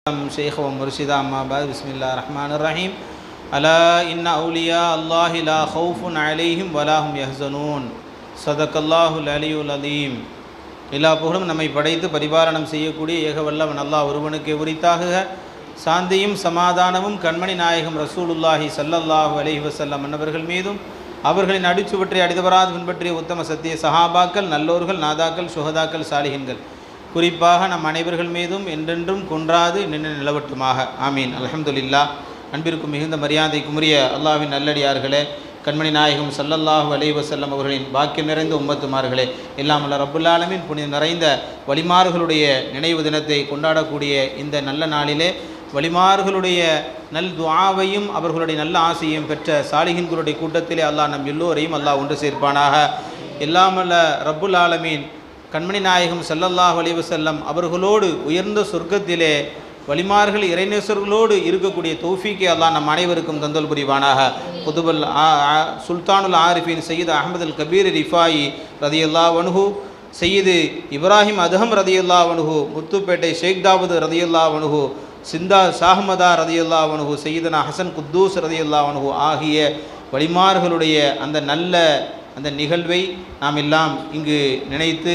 شيخ ومرشدا أما بعد بسم الله الرحمن الرحيم ألا إن أولياء الله لا خوف عليهم ولا هم يحزنون صدق الله العلي العظيم. எல்லா புகழும் நம்மை படைத்து பரிபாலனம் செய்யக்கூடிய ஏகவல்லவன் அல்லாஹ் ஒருவனுக்கு உரித்தாக. சாந்தியும் சமாதானமும் கண்மணி நாயகம் ரசூலுல்லாஹி ஸல்லல்லாஹு அலைஹி வஸல்லம் அன்னவர்கள் மீதும் அவர்களின் அடிச்சுவற்றை அடிதவராது பின்பற்றிய உத்தம சத்திய சஹாபாக்கள், நல்லோர்கள், நாதாக்கள், சுஹதாக்கள், சாலிஹின்கள் குறிப்பாக நம் அனைவர்கள் மீதும் என்றென்றும் குன்றாது நின்று நிலவட்டுமாக. ஆமீன். அல்ஹம்துலில்லாஹ். அன்பிற்கும் மிகுந்த மரியாதைக்குரிய அல்லாஹ்வின் நல்லடியார்களே, கண்மணி நாயகம் ஸல்லல்லாஹு அலைஹி வஸல்லம் அவர்களின் பாக்கியம் நிறைந்த உம்மத்துமார்களே, எல்லாம் வல்ல ரப்புல் ஆலமீன் புனித நிறைந்த வலிமார்களுடைய நினைவு தினத்தை கொண்டாடக்கூடிய இந்த நல்ல நாளிலே வலிமார்களுடைய நல் துஆவையும் அவர்களுடைய நல்ல ஆசையும் பெற்ற சாலிஹின்களுடைய கூட்டத்திலே அல்லாஹ் நம் எல்லோரையும் அல்லாஹ் ஒன்று சேர்ப்பானாக. எல்லாம் வல்ல ரப்புல் ஆலமீன் கண்மணி நாயகம் ஸல்லல்லாஹு அலைஹி வஸல்லம் அவர்களோடு உயர்ந்த சொர்க்கத்திலே வலிமார்கள் இறைநேசர்களோடு இருக்கக்கூடிய தௌஃபீக்கை அல்லாஹ் நம் அனைவருக்கும் தந்தல் புரிவானாக. குதுபுல் சுல்தானுல் ஆரிஃபின் சையீத் அஹ்மது அல் கபீர் ரிஃபாயி ரதியல்லாஹு அன்ஹு, சையீது இப்ராஹிம் அதஹம் ரதியல்லாஹு அன்ஹு, முத்துப்பேட்டை ஷேக் தாவூத் ரதியல்லாஹு அன்ஹு, சிந்தா ஷாஹ்மதா ரதியல்லாஹு அன்ஹு, சையீதனா ஹசன் குத்தூஸ் ரதியல்லாஹு அன்ஹு ஆகிய வலிமார்களுடைய அந்த நிகழ்வை நாம் எல்லாம் இங்கு நினைத்து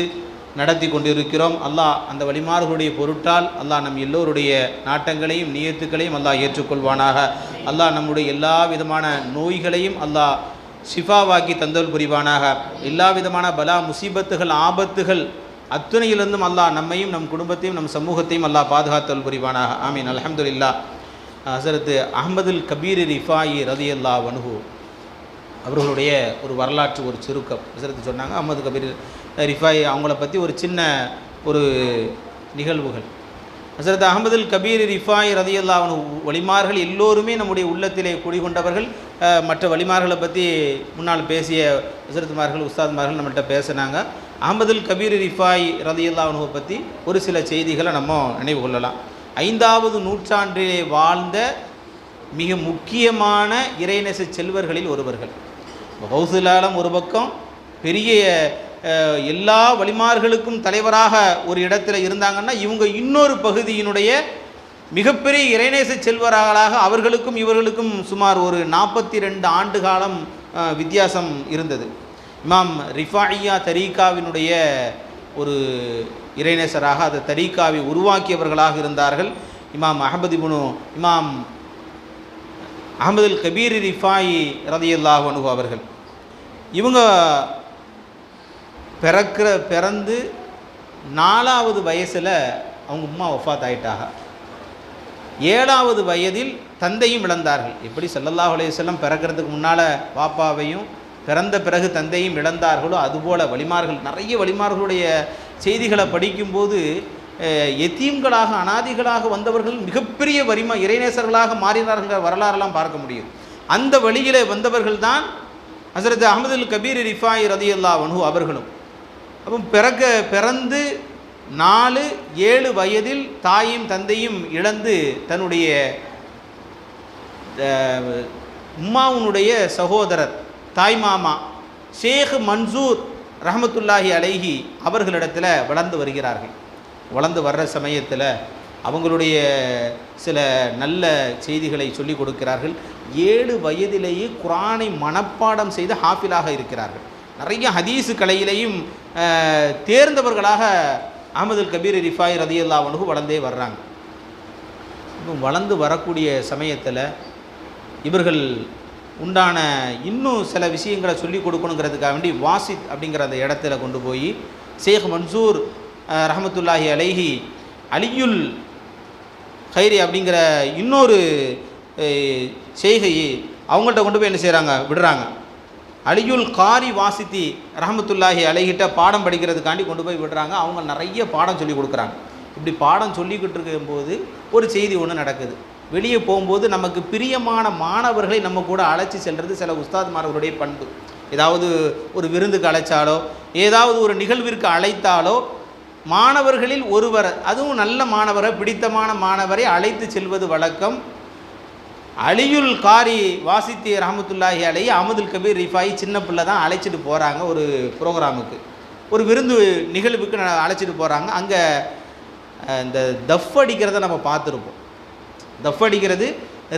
நடத்தி கொண்டிருக்கிறோம். அல்லாஹ் அந்த வலிமார்களுடைய பொருட்டால் அல்லாஹ் நம் எல்லோருடைய நாட்டங்களையும் நியத்துக்களையும் அல்லாஹ் ஏற்றுக்கொள்வானாக. அல்லாஹ் நம்முடைய எல்லா விதமான நோய்களையும் அல்லாஹ் ஷிஃபாவாக்கி தந்தல் புரிவானாக. எல்லா விதமான பலா முசீபத்துகள் ஆபத்துகள் அத்துணையிலிருந்தும் அல்லாஹ் நம்மையும் நம் குடும்பத்தையும் நம் சமூகத்தையும் அல்லாஹ் பாதுகாத்தல் புரிவானாக. ஆமீன். அல்ஹம்துலில்லாஹ். ஹஸரத் அஹ்மதுல் கபீர் ரிஃபாயி ரலியல்லாஹு அன்ஹு அவர்களுடைய ஒரு வரலாற்று ஒரு சுருக்கம் ஹஸரத் சொன்னாங்க. அஹ்மது கபீர் ரிஃபாயி அவங்கள பற்றி ஒரு சின்ன ஒரு நிகழ்வுகள். ஹஸரத் அஹ்மதுல் கபீர் ரிஃபாயி ரலியல்லாஹு அன்ஹு வலிமார்கள் எல்லோருமே நம்முடைய உள்ளத்திலே குடிகொண்டவர்கள். மற்ற வலிமார்களை பற்றி முன்னால் பேசிய ஹஸரத்மார்கள் உஸ்தாத்மார்கள் நம்மள்கிட்ட பேசினாங்க. அஹ்மதுல் கபீர் ரிஃபாயி ரலியல்லாஹு அன்ஹு பற்றி ஒரு சில செய்திகளை நம்ம நினைவு கொள்ளலாம். 5வது நூற்றாண்டிலே வாழ்ந்த மிக முக்கியமான இறைநேச செல்வர்களில் ஒருவர்கள். கௌசுல் ஆலம் ஒரு பக்கம் பெரிய எல்லா வலிமார்களுக்கும் தலைவராக ஒரு இடத்துல இருந்தாங்கன்னா, இவங்க இன்னொரு பகுதியினுடைய மிகப்பெரிய இறைநேச செல்வர்களாக அவர்களுக்கும் இவர்களுக்கும் சுமார் ஒரு 42 ஆண்டு காலம் வித்தியாசம் இருந்தது. இமாம் ரிஃபாயியா தரீகாவினுடைய ஒரு இறைநேசராக அந்த தரீகாவை உருவாக்கியவர்களாக இருந்தார்கள் இமாம் அஹ்மதுல் கபீர் ரிஃபாயி ரலியல்லாஹு அன்ஹு அவர்கள். இவங்க பிறந்து 4வது வயசில் அவங்க உம்மா வஃபாத் ஆயிட்டாங்க. 7வது வயதில் தந்தையும் இழந்தார்கள். எப்படி ஸல்லல்லாஹு அலைஹி வஸல்லம் பிறக்கிறதுக்கு முன்னால் பாப்பாவையும் பிறந்த பிறகு தந்தையும் இழந்தார்களோ அதுபோல் வலிமார்கள் நிறைய வலிமார்களுடைய செய்திகளை படிக்கும்போது எத்தீம்களாக அனாதிகளாக வந்தவர்கள் மிகப்பெரிய இறைநேசர்களாக மாறினார்கள் வரலாறெல்லாம் பார்க்க முடியும். அந்த வழியிலே வந்தவர்கள் தான் ஹஸரத் அஹ்மதுல் கபீர் ரிஃபாயி ரலியல்லாஹு அன்ஹு அவர்களும். அப்போ பிறந்து 4-7 வயதில் தாயும் தந்தையும் இழந்து தன்னுடைய உம்மாவுனுடைய சகோதரர் தாய் மாமா ஷேக் மன்சூர் ரஹ்மத்துல்லாஹி அலைஹி அவர்களிடத்தில் வளர்ந்து வருகிறார்கள். வளர்ந்து வர்ற சமயத்தில் அவங்களுடைய சில நல்ல செய்திகளை சொல்லிக் கொடுக்கிறார்கள். 7 வயதிலேயே குர்ஆனை மனப்பாடம் செய்து ஹாஃபிலாக இருக்கிறார்கள். நிறைய ஹதீஸு கலையிலையும் தேர்ந்தவர்களாக அஹ்மதுல் கபீர் ரிஃபாயி ரலியல்லாஹு அன்ஹு வளர்ந்தே வர்றாங்க. வளர்ந்து வரக்கூடிய சமயத்தில் இவர்கள் உண்டான இன்னும் சில விஷயங்களை சொல்லிக் கொடுக்கணுங்கிறதுக்காக வேண்டி வாசித் அப்படிங்கிற அந்த இடத்துல கொண்டு போய் ஷேக் மன்சூர் ரஹ்மத்துல்லாஹி அலைஹி அலியுல் ஹைரி அப்படிங்கிற இன்னொரு செய்கையை அவங்கள்ட்ட கொண்டு போய் என்ன செய்கிறாங்க, விடுறாங்க. அலியுல் காரி வாசித்தி ரஹ்மத்துல்லாஹி அலைஹிட்ட பாடம் படிக்கிறதுக்காண்டி கொண்டு போய் விடுறாங்க. அவங்க நிறைய பாடம் சொல்லி கொடுக்குறாங்க. இப்படி பாடம் சொல்லிக்கிட்டு இருக்கும்போது ஒரு செய்தி ஒன்று நடக்குது. வெளியே போகும்போது நமக்கு பிரியமான மாணவர்களை நம்ம கூட அழைச்சி செல்வது சில உஸ்தாத்மார்களுடைய பண்பு. ஏதாவது ஒரு விருந்துக்கு அழைச்சாலோ ஏதாவது ஒரு நிகழ்விற்கு அழைத்தாலோ மாணவர்களில் ஒருவர், அதுவும் நல்ல மாணவரை, பிடித்தமான மாணவரை அழைத்து செல்வது வழக்கம். அலியுல் காரி வாசித்தி ரஹ்மத்துல்லாஹி அலைஹி அஹ்மதுல் கபீர் ரிஃபாயி சின்ன பிள்ளை தான் அழைச்சிட்டு போகிறாங்க. ஒரு ப்ரோக்ராமுக்கு, ஒரு விருந்து நிகழ்வுக்கு அழைச்சிட்டு போகிறாங்க. அங்கே இந்த தஃப் அடிக்கிறத நம்ம பார்த்துருப்போம். தஃப் அடிக்கிறது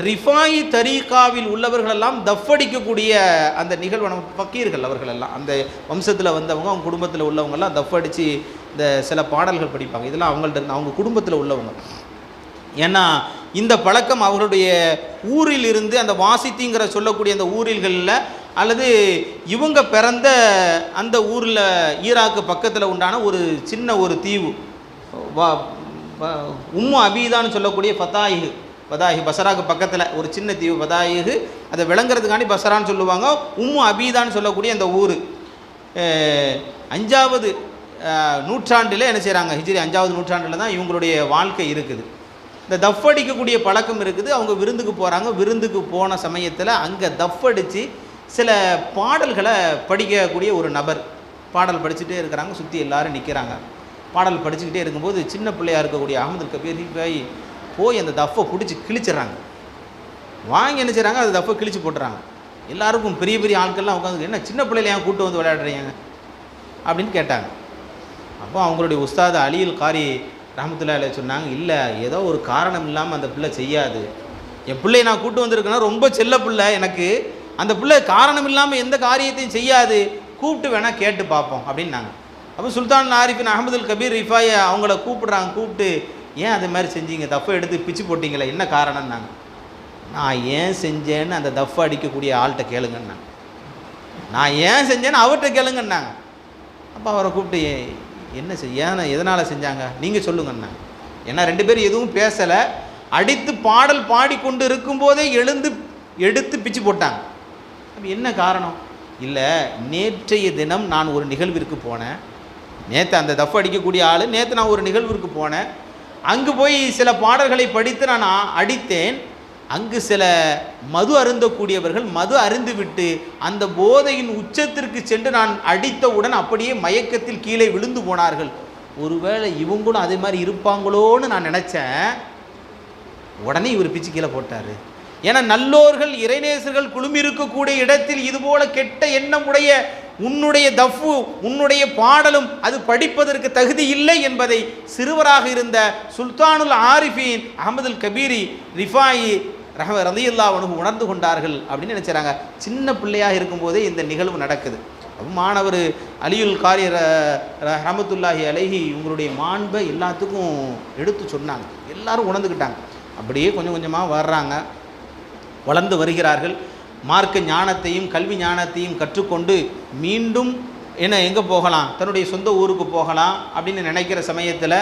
ரிஃபாயி தரீகாவில் உள்ளவர்களெல்லாம் தஃப் அடிக்கக்கூடிய அந்த நிகழ்வு, நம்ம ஃபக்கீர்கள் அவர்களெல்லாம் அந்த வம்சத்தில் வந்தவங்க, அவங்க குடும்பத்தில் உள்ளவங்கெல்லாம் தஃப் அடித்து இந்த சில பாடல்கள் படிப்பாங்க. இதெல்லாம் அவங்கள்ட்ட இருந்து அவங்க குடும்பத்தில் உள்ளவங்க. ஏன்னா இந்த பழக்கம் அவர்களுடைய ஊரில் இருந்து அந்த வாசித்திங்கிற சொல்லக்கூடிய அந்த ஊரில்களில் அல்லது இவங்க பிறந்த அந்த ஊரில் ஈராக்கு பக்கத்தில் உண்டான ஒரு சின்ன ஒரு தீவு, உம்மு அபீதான்னு சொல்லக்கூடிய பதாயிகு பசராக்கு பக்கத்தில் ஒரு சின்ன தீவு பதாயிகு, அதை விளங்குறதுக்காண்டி பசரான்னு சொல்லுவாங்க. உம்மு அபீதான்னு சொல்லக்கூடிய அந்த ஊர் 5வது நூற்றாண்டில் என்ன செய்கிறாங்க, ஹிஜ்ரி 5வது நூற்றாண்டில் தான் இவங்களுடைய வாழ்க்கை இருக்குது. இந்த தஃப் அடிக்கக்கூடிய பழக்கம் இருக்குது. அவங்க விருந்துக்கு போகிறாங்க. விருந்துக்கு போன சமயத்தில் அங்கே தஃப் அடித்து சில பாடல்களை படிக்கக்கூடிய ஒரு நபர் பாடல் படிச்சுட்டே இருக்கிறாங்க. சுற்றி எல்லோரும் நிற்கிறாங்க. பாடல் படிச்சுக்கிட்டே இருக்கும்போது சின்ன பிள்ளையாக இருக்கக்கூடிய அஹமதுல் கபீர் ரிஃபாயி போய் அந்த தஃப்பை பிடிச்சி கிழிச்சிட்றாங்க. வாங்கி என்ன செய்கிறாங்க, அந்த தஃப்பை கிழிச்சு போட்டுறாங்க. எல்லாருக்கும் பெரிய பெரிய ஆட்கள்லாம் உட்காந்து, என்ன சின்ன பிள்ளைல ஏன் கூட்டு வந்து விளையாடுறீங்க அப்படின்னு கேட்டாங்க. அப்போ அவங்களுடைய உஸ்தாத் அலியுல் காரி ரஹ்மத்துல்லாஹி அலைஹி சொன்னாங்க, இல்லை ஏதோ ஒரு காரணம் இல்லாமல் அந்த பிள்ளை செய்யாது. என் பிள்ளையை நான் கூட்டு வந்திருக்கேன்னா ரொம்ப செல்ல பிள்ளை எனக்கு, அந்த பிள்ளை காரணம் இல்லாமல் எந்த காரியத்தையும் செய்யாது, கூப்பிட்டு வேணால் கேட்டு பார்ப்போம் அப்படின்னாங்க. அப்போ சுல்தான் ஆரிஃபின் அஹமதுல் கபீர் ரிஃபாயை அவங்கள கூப்பிட்றாங்க. கூப்பிட்டு ஏன் அது மாதிரி செஞ்சீங்க, தஃப்பை எடுத்து பிச்சு போட்டிங்களே, என்ன காரணம்னாங்க. நான் ஏன் செஞ்சேன்னு அந்த தஃப்பை அடிக்கக்கூடிய ஆள்கிட்ட கேளுங்கன்னாங்க. நான் ஏன் செஞ்சேன்னு அவர்கிட்ட கேளுங்கன்னாங்க. அப்போ அவரை கூப்பிட்டு என்ன ஏன் எதனால் செஞ்சாங்க நீங்கள் சொல்லுங்கண்ணா. ஏன்னா 2 பேரும் எதுவும் பேசலை. அடித்து பாடல் பாடிக்கொண்டு இருக்கும்போதே எடுத்து பிச்சு போட்டாங்க. அப்போ என்ன காரணம்? இல்லை, நேற்றைய தினம் நான் ஒரு நிகழ்விற்கு போனேன். நேற்று அந்த தஃப் அடிக்கக்கூடிய ஆள், நேற்று நான் ஒரு நிகழ்விற்கு போனேன். அங்கு போய் சில பாடல்களை படித்து நான் அடித்தேன். அங்கு சில மது அருந்தக்கூடியவர்கள் மது அருந்துவிட்டு அந்த போதையின் உச்சத்திற்கு சென்று நான் அடித்தவுடன் அப்படியே மயக்கத்தில் கீழே விழுந்து போனார்கள். ஒருவேளை இவங்களும் அதே மாதிரி இருப்பாங்களோன்னு நான் நினச்சேன். உடனே இவர் பிச்சு கீழே போட்டார். ஏன்னா நல்லோர்கள் இறைநேசர்கள் குழுமி இருக்கக்கூடிய இடத்தில் இதுபோல கெட்ட எண்ணம் உடைய உன்னுடைய தஃப்பு உன்னுடைய பாடலும் அது படிப்பதற்கு தகுதி இல்லை என்பதை சிறுவராக இருந்த சுல்தானுல் ஆரிஃபின் அஹமதுல் கபீரி ரிஃபாயி ரலியல்லாஹு அன்ஹு உணர்ந்து கொண்டார்கள் அப்படின்னு நினைச்சாங்க. சின்ன பிள்ளையாக இருக்கும்போதே இந்த நிகழ்வு நடக்குது. மாணவர் அலியுல் காரி ரஹமத்துல்லாஹி அலைஹி உங்களுடைய மாண்பை எல்லாத்துக்கும் எடுத்து சொன்னாங்க. எல்லாரும் உணர்ந்துக்கிட்டாங்க. அப்படியே கொஞ்சம் கொஞ்சமாக வர்றாங்க, வளர்ந்து வருகிறார்கள். மார்க்க ஞானத்தையும் கல்வி ஞானத்தையும் கற்றுக்கொண்டு மீண்டும் எங்கே போகலாம், தன்னுடைய சொந்த ஊருக்கு போகலாம் அப்படின்னு நினைக்கிற சமயத்தில்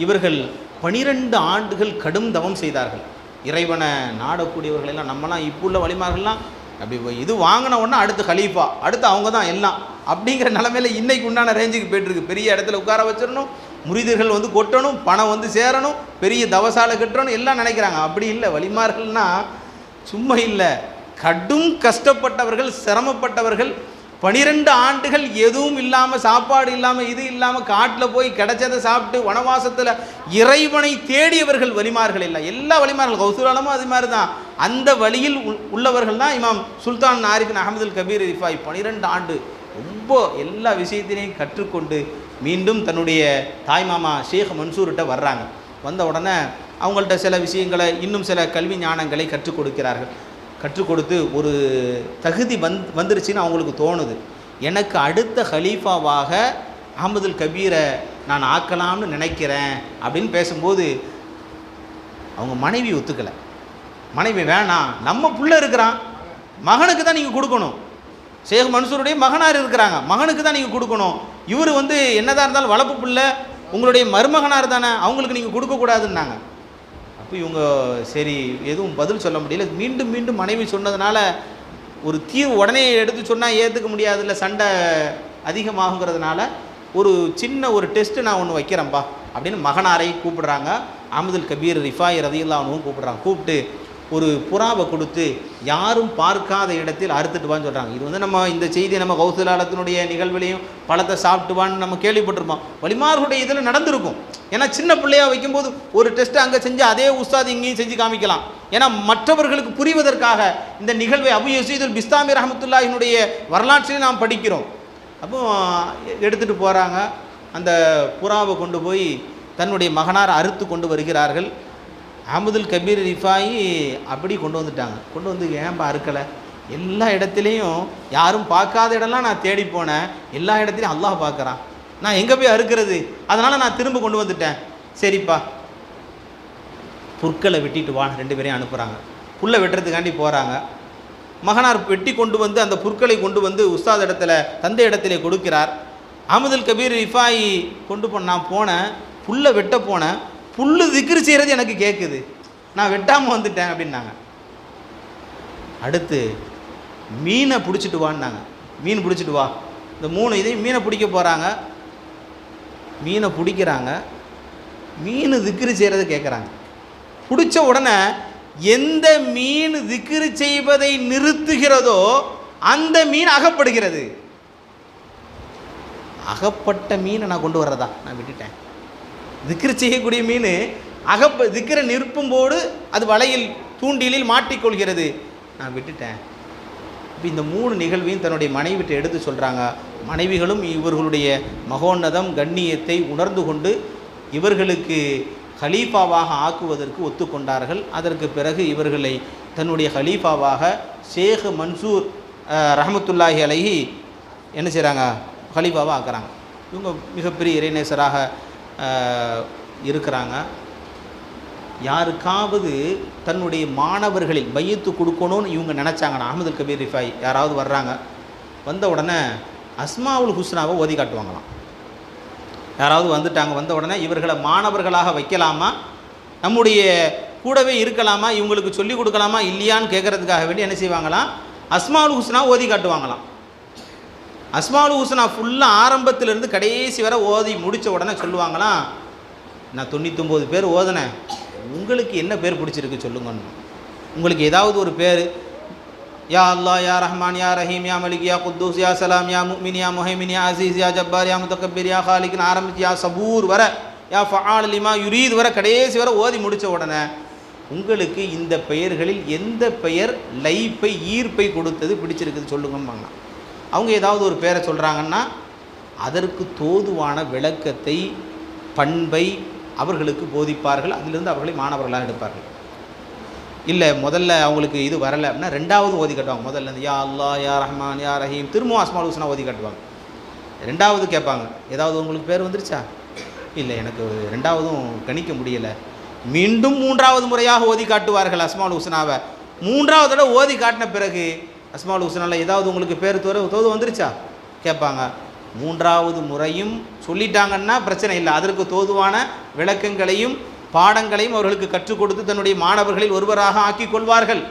இவர்கள் 12 ஆண்டுகள் கடும் தவம் செய்தார்கள். இறைவனை நாடக்கூடியவர்களெல்லாம் நம்மலாம் இப்போ உள்ள வழிமார்கள்லாம் அப்படி இது வாங்கின உடனே அடுத்து கலீஃபா, அடுத்து அவங்க தான் எல்லாம் அப்படிங்கிற நிலைமையில் இன்றைக்கு உண்டான ரேஞ்சுக்கு போய்ட்டுருக்கு. பெரிய இடத்துல உட்கார வச்சிடணும், முறிதர்கள் வந்து கொட்டணும், பணம் வந்து சேரணும், பெரிய தவசாலை கட்டணும் எல்லாம் நினைக்கிறாங்க. அப்படி இல்லை. வழிமார்கள்னால் சும்மா இல்லை, கடும் கஷ்டப்பட்டவர்கள், சிரமப்பட்டவர்கள். 12 ஆண்டுகள் எதுவும் இல்லாமல், சாப்பாடு இல்லாமல், இது இல்லாமல் காட்டில் போய் கிடைச்சதை சாப்பிட்டு வனவாசத்தில் இறைவனை தேடியவர்கள் வலிமார்கள் இல்லை. எல்லா வலிமார்கள் கௌசூலாலமும் அது மாதிரி தான். அந்த வழியில் உள்ளவர்கள் தான் இமாம் சுல்தான் ஆரிஃபின் அஹமதுல் கபீர் ரிஃபாய். 12 ஆண்டு ரொம்ப எல்லா விஷயத்தினையும் கற்றுக்கொண்டு மீண்டும் தன்னுடைய தாய்மாமா ஷேக் மன்சூர்கிட்ட வர்றாங்க. வந்த உடனே அவங்கள்ட்ட சில விஷயங்களை, இன்னும் சில கல்வி ஞானங்களை கற்றுக் கொடுக்கிறார்கள். கற்றுக் கொடுத்து ஒரு தகுதி வந்துருச்சுன்னு அவங்களுக்கு தோணுது. எனக்கு அடுத்த ஹலீஃபாவாக அஹமதுல் கபீரை நான் ஆக்கலாம்னு நினைக்கிறேன் அப்படின்னு பேசும்போது அவங்க மனைவி ஒத்துக்கலை. மனைவி வேணாம், நம்ம புள்ள இருக்கிறான், மகனுக்கு தான் நீங்கள் கொடுக்கணும். ஷேக் மன்சூருடைய மகனார் இருக்கிறாங்க, மகனுக்கு தான் நீங்கள் கொடுக்கணும். இவர் என்னதான் இருந்தாலும் வளர்ப்பு பிள்ளை, உங்களுடைய மருமகனார் தானே, அவங்களுக்கு நீங்கள் கொடுக்கக்கூடாதுன்னாங்க. அப்போ இவங்க சரி எதுவும் பதில் சொல்ல முடியல. மீண்டும் மீண்டும் மனைவி சொன்னதுனால ஒரு தீர்வு உடனே எடுத்து சொன்னால் ஏற்றுக்க முடியாதுல்ல, சண்டை அதிகமாகுங்கிறதுனால ஒரு சின்ன ஒரு டெஸ்ட்டு நான் ஒன்று வைக்கிறேன்ப்பா அப்படின்னு மகனாரை கூப்பிடுறாங்க. அஹமதுல் கபீர் ரிஃபாய் ரலியல்லாஹு அன்ஹு கூப்பிடுறாங்க. கூப்பிட்டு ஒரு புறாவை கொடுத்து யாரும் பார்க்காத இடத்தில் அறுத்துட்டு வான்னு சொல்கிறாங்க. இது நம்ம இந்த செய்தி நம்ம கௌசலாலத்தினுடைய நிகழ்வுலையும் பழத்தை சாப்பிட்டுவான்னு நம்ம கேள்விப்பட்டிருப்போம். வலிமார்களுடைய இதில் நடந்திருக்கும். ஏன்னா சின்ன பிள்ளையாக வைக்கும்போது ஒரு டெஸ்ட்டு அங்கே செஞ்சு அதே உஸ்தாத் இங்கேயும் செஞ்சு காமிக்கலாம். ஏன்னா மற்றவர்களுக்கு புரிவதற்காக இந்த நிகழ்வை அபு யஸீதுல் பிஸ்தாமி ரஹ்மத்துல்லாஹினுடைய வரலாற்றிலே நாம் படிக்கிறோம். அப்போ எடுத்துகிட்டு போகிறாங்க. அந்த புறாவை கொண்டு போய் தன்னுடைய மகனார் அறுத்து கொண்டு வருகிறார்கள். அஹ்மதுல் கபீர் ரிஃபாயி அப்படி கொண்டு வந்துட்டாங்க. கொண்டு வந்து ஏன்பா அறுக்கலை, எல்லா இடத்துலையும் யாரும் பார்க்காத இடம்லாம் நான் தேடி போனேன், எல்லா இடத்துலையும் அல்லாஹ் பார்க்குறான், நான் எங்கே போய் அறுக்கிறது, அதனால் நான் திரும்ப கொண்டு வந்துட்டேன். சரிப்பா புற்களை வெட்டிட்டு வா, 2 பேரையும் அனுப்புகிறாங்க. புல்லை வெட்டுறதுக்காண்டி போகிறாங்க. மகனார் வெட்டி கொண்டு வந்து அந்த புற்களை கொண்டு வந்து உஸ்தாத் இடத்துல தந்தை இடத்துல கொடுக்கிறார். அஹ்மதுல் கபீர் ரிஃபாயி கொண்டு நான் போனேன், புல்லை வெட்ட போனேன், புல்லு திக்ரு செய்கிறது எனக்கு கேட்குது, நான் வெட்டாமல் வந்துட்டேன் அப்படின்னாங்க. அடுத்து மீனை பிடிச்சிட்டு வான்னாங்க. மீன் பிடிச்சிட்டு வா, இந்த 3 இதையும் மீனை பிடிக்க போகிறாங்க. மீனை பிடிக்கிறாங்க, மீன் திக்ரு செய்கிறத கேட்குறாங்க. பிடிச்ச உடனே எந்த மீன் திக்ரு செய்வதை நிறுத்துகிறதோ அந்த மீன் அகப்படுகிறது. அகப்பட்ட மீனை நான் கொண்டு வர்றதா, நான் விட்டுட்டேன். திக்ரு செய்யக்கூடிய மீன் திக்ரை நிற்பும்போது அது வலையில் தூண்டிலில் மாட்டிக்கொள்கிறது, நான் விட்டுட்டேன். இப்போ இந்த 3 நிகழ்வையும் தன்னுடைய மனைவிட்டு எடுத்து சொல்கிறாங்க. மனைவிகளும் இவர்களுடைய மகோன்னதம் கண்ணியத்தை உணர்ந்து கொண்டு இவர்களுக்கு ஹலீஃபாவாக ஆக்குவதற்கு ஒத்துக்கொண்டார்கள். அதற்கு பிறகு இவர்களை தன்னுடைய ஹலீஃபாவாக ஷேக் மன்சூர் ரஹமத்துல்லாஹி அலைஹி என்ன செய்கிறாங்க, ஹலீஃபாவாக ஆக்குறாங்க. இவங்க மிகப்பெரிய இறைநேசராக இருக்கிறாங்க. யாருக்காவது தன்னுடைய மாணவர்களில் பையத்து கொடுக்கணும்னு இவங்க நினச்சாங்கன்னா, அஹ்மதுல் கபீர் ரிஃபாயி யாராவது வர்றாங்க, வந்த உடனே அஸ்மாவுல் ஹுஸ்னாவை ஓதி காட்டுவாங்களாம். யாராவது வந்துட்டாங்க, வந்த உடனே இவர்களை மாணவர்களாக வைக்கலாமா, நம்முடைய கூடவே இருக்கலாமா, இவங்களுக்கு சொல்லிக் கொடுக்கலாமா இல்லையான்னு கேட்குறதுக்காக வேண்டி என்ன செய்வாங்களாம், அஸ்மாவுல் ஹுஸ்னா ஓதி காட்டுவாங்களாம். அஸ்மாவுல் ஹுஸ்னா ஃபுல்லாக ஆரம்பத்திலேருந்து கடைசி வரை ஓதி முடித்த உடனே சொல்லுவாங்களாம், நான் 99 பேர் ஓதுனேன், உங்களுக்கு என்ன பேர் பிடிச்சிருக்கு சொல்லுங்கன்னு. உங்களுக்கு ஏதாவது ஒரு பேர், யா அல்லாஹ் யா ரஹ்மான் யா ரஹீம் யா மலிக் யா குத்தூஸ் யா சலாம் யா முஃமின் யா முஹைமின் யா அசீஸ் யா ஜப்பார் யா முத்தகப்பிர் யா ஹாலிக்னு ஆரம்பித்து யா சபூர் வர யா ஃபஆல் லிமா யுரீத் வர கடைசி வர ஓதி முடித்த உடனே உங்களுக்கு இந்த பெயர்களில் எந்த பெயர் லைஃப்பை ஈர்ப்பை கொடுத்தது பிடிச்சிருக்குது சொல்லுங்கம்பாங்க. அவங்க ஏதாவது ஒரு பேரை சொல்கிறாங்கன்னா அதற்கு தோதுவான விளக்கத்தை பண்பை அவர்களுக்கு போதிப்பார்கள். அதிலிருந்து அவர்களை மாணவர்களாக எடுப்பார்கள். இல்லை முதல்ல அவங்களுக்கு இது வரலை அப்படின்னா 2வது ஓதி காட்டுவாங்க. முதல்ல யா அல்லாஹ் யா ரஹ்மான் யா ரஹீம் திரும்பவும் அஸ்மாவுல் ஹுஸ்னா ஓதி காட்டுவாங்க. 2வது கேட்பாங்க, ஏதாவது உங்களுக்கு பேர் வந்துருச்சா, இல்லை எனக்கு 2வதும் கணிக்க முடியலை. மீண்டும் 3வது முறையாக ஓதி காட்டுவார்கள் அஸ்மாவுல் ஹுஸ்னாவை. 3வது தடவை ஓதி காட்டின பிறகு அஸ்மாவுல் ஹுஸ்னாவில் ஏதாவது உங்களுக்கு பேர் தோது வந்துருச்சா கேட்பாங்க. 3வது முறையும் சொல்லிட்டாங்கன்னா பிரச்சனை இல்லை, அதற்கு தோதுவான விளக்கங்களையும் பாடங்களையும் அவர்களுக்கு கற்றுக் கொடுத்து தன்னுடைய மாணவர்களில் ஒருவராக ஆக்கி கொள்வார்கள்.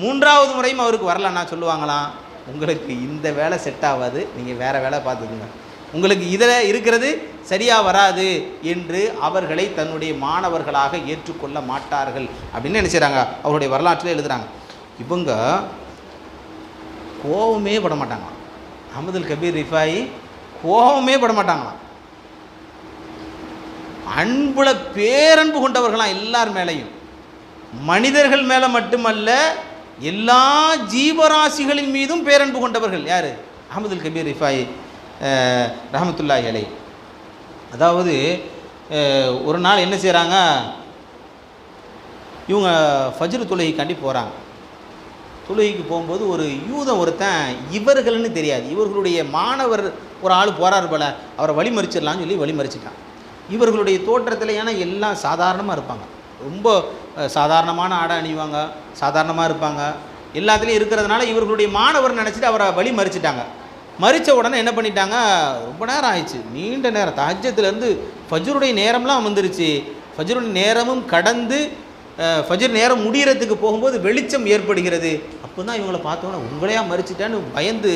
3வது முறையும் அவருக்கு வரலன்னா சொல்லுவாங்களாம், உங்களுக்கு இந்த வேலை செட் ஆகாது, நீங்கள் வேறு வேலை பார்த்துக்குங்க, உங்களுக்கு இதில் இருக்கிறது சரியாக வராது என்று அவர்களை தன்னுடைய மாணவர்களாக ஏற்றுக்கொள்ள மாட்டார்கள் அப்படின்னு என்ன செய்கிறாங்க, அவருடைய வரலாற்றில் எழுதுகிறாங்க. இவங்க கோபமே பட மாட்டாங்களாம். அஹ்மதுல் கபீர் ரிஃபாயி கோபமே பட மாட்டாங்களாம். அன்புல பேரன்பு கொண்டவர்களாம் எல்லார் மேலையும், மனிதர்கள் மேலே மட்டுமல்ல எல்லா ஜீவராசிகளின் மீதும் பேரன்பு கொண்டவர்கள். யார்? அஹ்மதுல் கபீர் ரிஃபாயி ரஹமத்துல்லாஹி அலைஹி. அதாவது ஒரு நாள் என்ன செய்கிறாங்க, இவங்க ஃபஜ்ர் தொழுகைக்காண்டி போகிறாங்க. தொழுகைக்கு போகும்போது ஒரு யூதன் ஒருத்தன், இவர்கள்னு தெரியாது, இவர்களுடைய மாணவர் ஒரு ஆள் போகிறார் போல, அவரை வழிமறிச்சிடலான்னு சொல்லி வழிமறிச்சிட்டான். இவர்களுடைய தோற்றத்தில் ஏன்னா எல்லாம் சாதாரணமாக இருப்பாங்க, ரொம்ப சாதாரணமான ஆடை அணிவாங்க, சாதாரணமாக இருப்பாங்க, எல்லாத்துலேயும் இருக்கிறதுனால இவர்களுடைய மாணவர் நினச்சிட்டு அவரை வழி மறிச்சிட்டாங்க. மறித்த உடனே என்ன பண்ணிட்டாங்க, ரொம்ப நேரம் ஆயிடுச்சு, நீண்ட நேரம், தஹஜ்ஜுலேருந்து ஃபஜ்ருடைய நேரம்லாம் வந்துருச்சு. ஃபஜ்ருடைய நேரமும் கடந்து ஃபஜ்ர் நேரம் முடிகிறதுக்கு போகும்போது வெளிச்சம் ஏற்படுகிறது. அப்போ தான் இவங்களை பார்த்தோன்னா உங்களையா மறிச்சிட்டான்னு பயந்து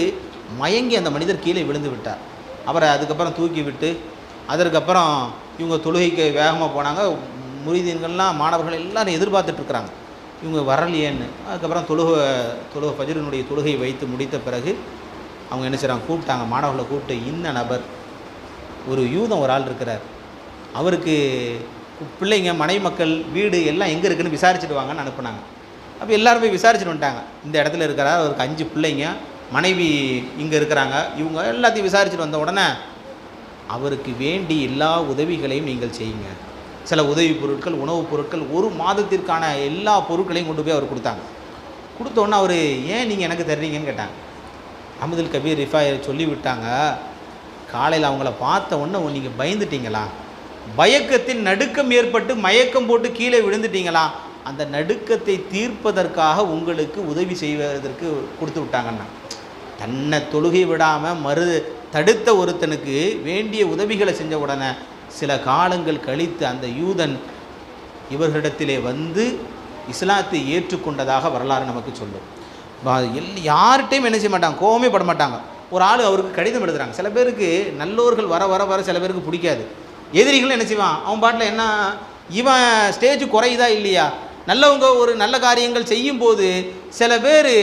மயங்கி அந்த மனிதர் கீழே விழுந்து விட்டார். அவரை அதுக்கப்புறம் தூக்கி விட்டு அதற்கப்புறம் இவங்க தொழுகைக்கு வேகமாக போனாங்க. முரீதீன்கள்லாம் மாணவர்கள் எல்லோரும் எதிர்பார்த்துட்ருக்குறாங்க இவங்க வரலையேன்னு. அதுக்கப்புறம் தொழுகை ஃபஜ்ரினுடைய தொழுகையை வைத்து முடித்த பிறகு அவங்க என்ன செய்கிறாங்க, கூப்பிட்டாங்க, மாணவர்களை கூப்பிட்டு, இன்ன நபர் ஒரு யூதன் ஒரு ஆள் இருக்கிறார், அவருக்கு பிள்ளைங்க மனைவி மக்கள் வீடு எல்லாம் எங்கே இருக்குதுன்னு விசாரிச்சுட்டு வாங்கன்னு அனுப்புனாங்க. அப்போ எல்லோரும் போய் விசாரிச்சுட்டு வந்துட்டாங்க. இந்த இடத்துல இருக்கிறார், அவருக்கு 5 பிள்ளைங்க, மனைவி இங்கே இருக்கிறாங்க, இவங்க எல்லாத்தையும் விசாரிச்சுட்டு வந்த உடனே அவருக்கு வேண்டி எல்லா உதவிகளையும் நீங்கள் செய்யுங்க, சில உதவி பொருட்கள், உணவுப் பொருட்கள், ஒரு மாதத்திற்கான எல்லா பொருட்களையும் கொண்டு போய் அவர் கொடுத்தாங்க. கொடுத்தோன்னே அவர் ஏன் நீங்கள் எனக்கு தர்றீங்கன்னு கேட்டாங்க. அஹ்மதுல் கபீர் ரிஃபாயை சொல்லிவிட்டாங்க, காலையில் அவங்கள பார்த்த உடனே நீங்கள் பயந்துட்டீங்களா, பயக்கத்தில் நடுக்கம் ஏற்பட்டு மயக்கம் போட்டு கீழே விழுந்துட்டீங்களா, அந்த நடுக்கத்தை தீர்ப்பதற்காக உங்களுக்கு உதவி செய்வதற்கு கொடுத்து விட்டாங்கன்னா. தன்னை தொழுகை விடாமல் தடுத்த ஒருத்தனுக்கு வேண்டிய உதவிகளை செஞ்ச உடனே சில காலங்கள் கழித்து அந்த யூதன் இவர்களிடத்திலே வந்து இஸ்லாத்தை ஏற்றுக்கொண்டதாக வரலாறு நமக்கு சொல்லும். யார்கிட்டையும் என்ன செய்ய மாட்டாங்க, கோவமே பட மாட்டாங்க. ஒரு ஆள் அவருக்கு கடிதம் எழுதுறாங்க. சில பேருக்கு நல்லோர்கள் வர வர வர சில பேருக்கு பிடிக்காது. எதிரிகளும் என்ன செய்வான், அவன் பாட்டில் என்ன இவன் ஸ்டேஜ் குறையுதா இல்லையா, நல்லவங்க ஒரு நல்ல காரியங்கள் செய்யும்போது சில பேர்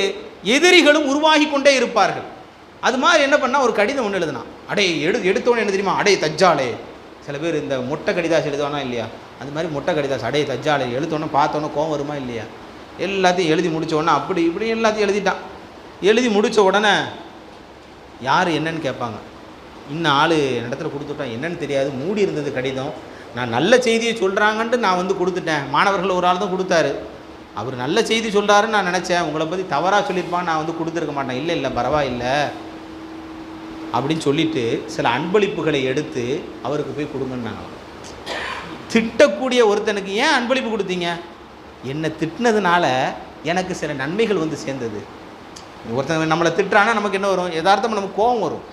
எதிரிகளும் உருவாகி கொண்டே இருப்பார்கள். அது மாதிரி என்ன பண்ணால் ஒரு கடிதம் ஒன்று எழுதுனான். எடுத்தோன்னு என்ன தெரியுமா, தஜ்ஜாலே. சில பேர் இந்த மொட்டை கடிதாசு எழுதுவானா இல்லையா, அது மாதிரி மொட்டை கடிதாசு தஜ்ஜாலே எழுத்தோன்னே பார்த்தோன்னே கோவம் வருமா இல்லையா, எல்லாத்தையும் எழுதி முடித்த உடனே அப்படி இப்படி எல்லாத்தையும் எழுதிட்டான். எழுதி முடித்த உடனே யார் என்னன்னு கேட்பாங்க. இன்னும் ஆள் இடத்துல கொடுத்துட்டான், என்னன்னு தெரியாது, மூடி இருந்தது கடிதம். நான் நல்ல செய்தியை சொல்கிறாங்கன்ட்டு நான் வந்து கொடுத்துட்டேன். மாணவர்கள் ஒரு ஆள் தான் கொடுத்தாரு, அவர் நல்ல செய்தி சொல்கிறாருன்னு நான் நினச்சேன், உங்களை பற்றி தவறாக சொல்லியிருப்பான்னு நான் வந்து கொடுத்துருக்க மாட்டேன். இல்லை பரவாயில்லை அப்படின்னு சொல்லிவிட்டு சில அன்பளிப்புகளை எடுத்து அவருக்கு போய் கொடுங்கன்னாங்க. திட்டக்கூடிய ஒருத்தனுக்கு ஏன் அன்பளிப்பு கொடுத்தீங்க, என்னை திட்டினதுனால எனக்கு சில நன்மைகள் வந்து சேர்ந்தது. ஒருத்தன் நம்மளை திட்டுறானா நமக்கு என்ன வரும், யதார்த்தமாக நமக்கு கோபம் வரும்.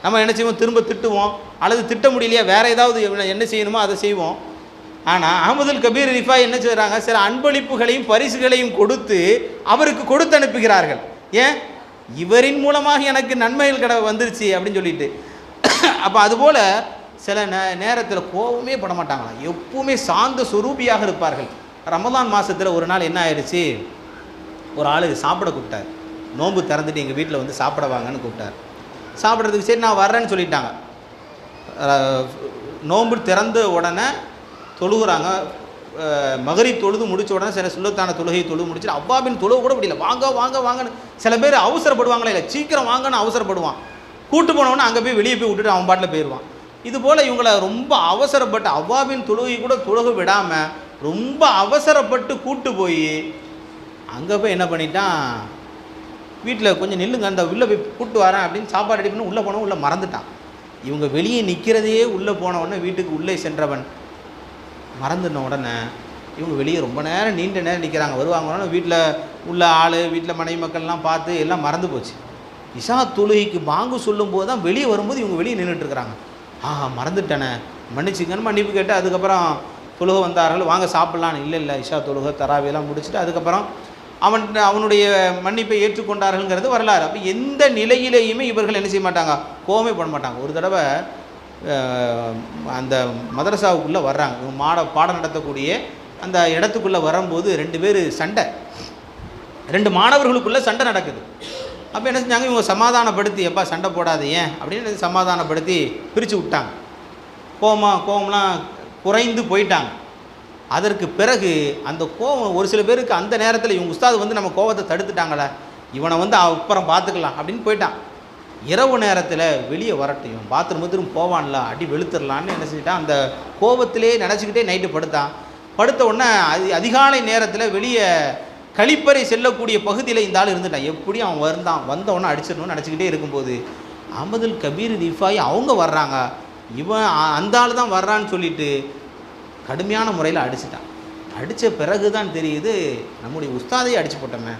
நம்ம என்ன செய்வோம், திரும்ப திட்டுவோம், அல்லது திட்ட முடியலையா வேறு ஏதாவது என்ன செய்யணுமோ அதை செய்வோம். ஆனால் அஹ்மதுல் கபீர் ரிஃபாய் என்ன செய்கிறாங்க, சில அன்பளிப்புகளையும் பரிசுகளையும் கொடுத்து அவருக்கு கொடுத்து அனுப்புகிறார்கள். ஏன், இவரின் மூலமாக எனக்கு நன்மைகள் வந்துருச்சு அப்படின்னு சொல்லிட்டு. அப்போ அதுபோல் சில நேரத்தில் கோபமே பட மாட்டாங்களாம், எப்பவுமே சாந்த சுரூபியாக இருப்பார்கள். ரமதான் மாதத்தில் ஒரு நாள் என்ன ஆயிடுச்சு, ஒரு ஆள் சாப்பிட கூப்பிட்டார். நோன்பு திறந்துட்டு எங்கள் வீட்டில் வந்து சாப்பிட வாங்கன்னு கூப்பிட்டார். சாப்பிட்றதுக்கு சரி நான் வர்றேன்னு சொல்லிட்டாங்க. நோன்பு திறந்த உடனே தொழுகிறாங்க. மகரிப் தொழுது முடித்த உடனே சில சுல்லத்தான தொழுகை தொழுது முடிச்சுட்டு அவ்வாபின் தொழுக கூட முடியல, வாங்க வாங்க வாங்கன்னு. சில பேர் அவசரப்படுவாங்களே இல்லை, சீக்கிரம் வாங்கன்னு அவசரப்படுவான். கூட்டு போனவொன்னே அங்கே போய் வெளியே போய் விட்டுட்டு அவன் பாட்டில் போயிடுவான். இதுபோல் இவங்களை ரொம்ப அவசரப்பட்டு அவ்வாபின் தொழுகை கூட தொழுக விடாமல் ரொம்ப அவசரப்பட்டு கூட்டு போய் அங்கே போய் என்ன பண்ணிட்டான், வீட்டில் கொஞ்சம் நில்லுங்க, அந்த உள்ளே போய் கூட்டு வரேன் அப்படின்னு சாப்பாடு ரெடி பண்ணி உள்ளே போனவன் உள்ளே மறந்துட்டான். இவங்க வெளியே நிற்கிறதையே உள்ளே போன உடனே வீட்டுக்கு உள்ளே சென்றவன் மறந்துன உடனே இவங்க வெளியே ரொம்ப நேரம் நீண்ட நேரம் நிற்கிறாங்க. வருவாங்க, வீட்டில் உள்ள ஆள், வீட்டில் மனைவி மக்கள்லாம் பார்த்து எல்லாம் மறந்து போச்சு. இஷா தொழுகைக்கு பாங்கு சொல்லும்போது தான் வெளியே வரும்போது இவங்க வெளியே நின்றுட்டுருக்குறாங்க. மறந்துட்டேனே, மன்னிச்சுங்கன்னு மன்னிப்பு கேட்டு அதுக்கப்புறம் தொழுக வந்தார்கள், வாங்க சாப்பிட்லான்னு. இல்லை இஷா தொழுகை தராவியெல்லாம் முடிச்சுட்டு அதுக்கப்புறம் அவனுடைய மன்னிப்பை ஏற்றுக்கொண்டார்கள்ங்கிறது வரலாறு. அப்போ எந்த நிலையிலேயுமே இவர்கள் என்ன செய்ய மாட்டாங்க, கோவமே பண்ண மாட்டாங்க. ஒரு தடவை அந்த மதரசாவுக்குள்ளே வர்றாங்க, இவங்க பாடம் நடத்தக்கூடிய அந்த இடத்துக்குள்ளே வரும்போது 2 பேர் சண்டை, 2 மாணவர்களுக்குள்ளே சண்டை நடக்குது. அப்போ என்ன செஞ்சாங்க, இவங்க சமாதானப்படுத்தி, எப்பா சண்டை போடாது ஏன் அப்படின்னு சமாதானப்படுத்தி பிரித்து விட்டாங்க. கோவம்லாம் குறைந்து போயிட்டாங்க. அதற்கு பிறகு அந்த கோவம் ஒரு சில பேருக்கு அந்த நேரத்தில் இவங்க உஸ்தாது வந்து நம்ம கோவத்தை தடுத்துட்டாங்களே, இவனை வந்து அப்புறம் பார்த்துக்கலாம் அப்படின்னு போயிட்டான். இரவு நேரத்தில் வெளியே வரட்டும், இவன் பாத்ரூம் போவான்ல, அடி வெளுத்துடலான்னு என்ன செஞ்சிட்டான், அந்த கோபத்திலே நினச்சிக்கிட்டே நைட்டு படுத்த உடனே அதிகாலை நேரத்தில் வெளியே கழிப்பறை செல்லக்கூடிய பகுதியில் இந்த ஆள் இருந்துட்டான். எப்படி அவன் வந்தவொடனே அடிச்சிடணும்னு நினச்சிக்கிட்டே இருக்கும்போது அஹ்மதுல் கபீர் ரிஃபாய் அவங்க வர்றாங்க. இவன் அந்த ஆள் தான் வர்றான்னு சொல்லிட்டு கடுமையான முறையில் அடிச்சிட்டான். அடித்த பிறகு தான் தெரியுது, நம்முடைய உஸ்தாதையை அடித்து போட்டோமே.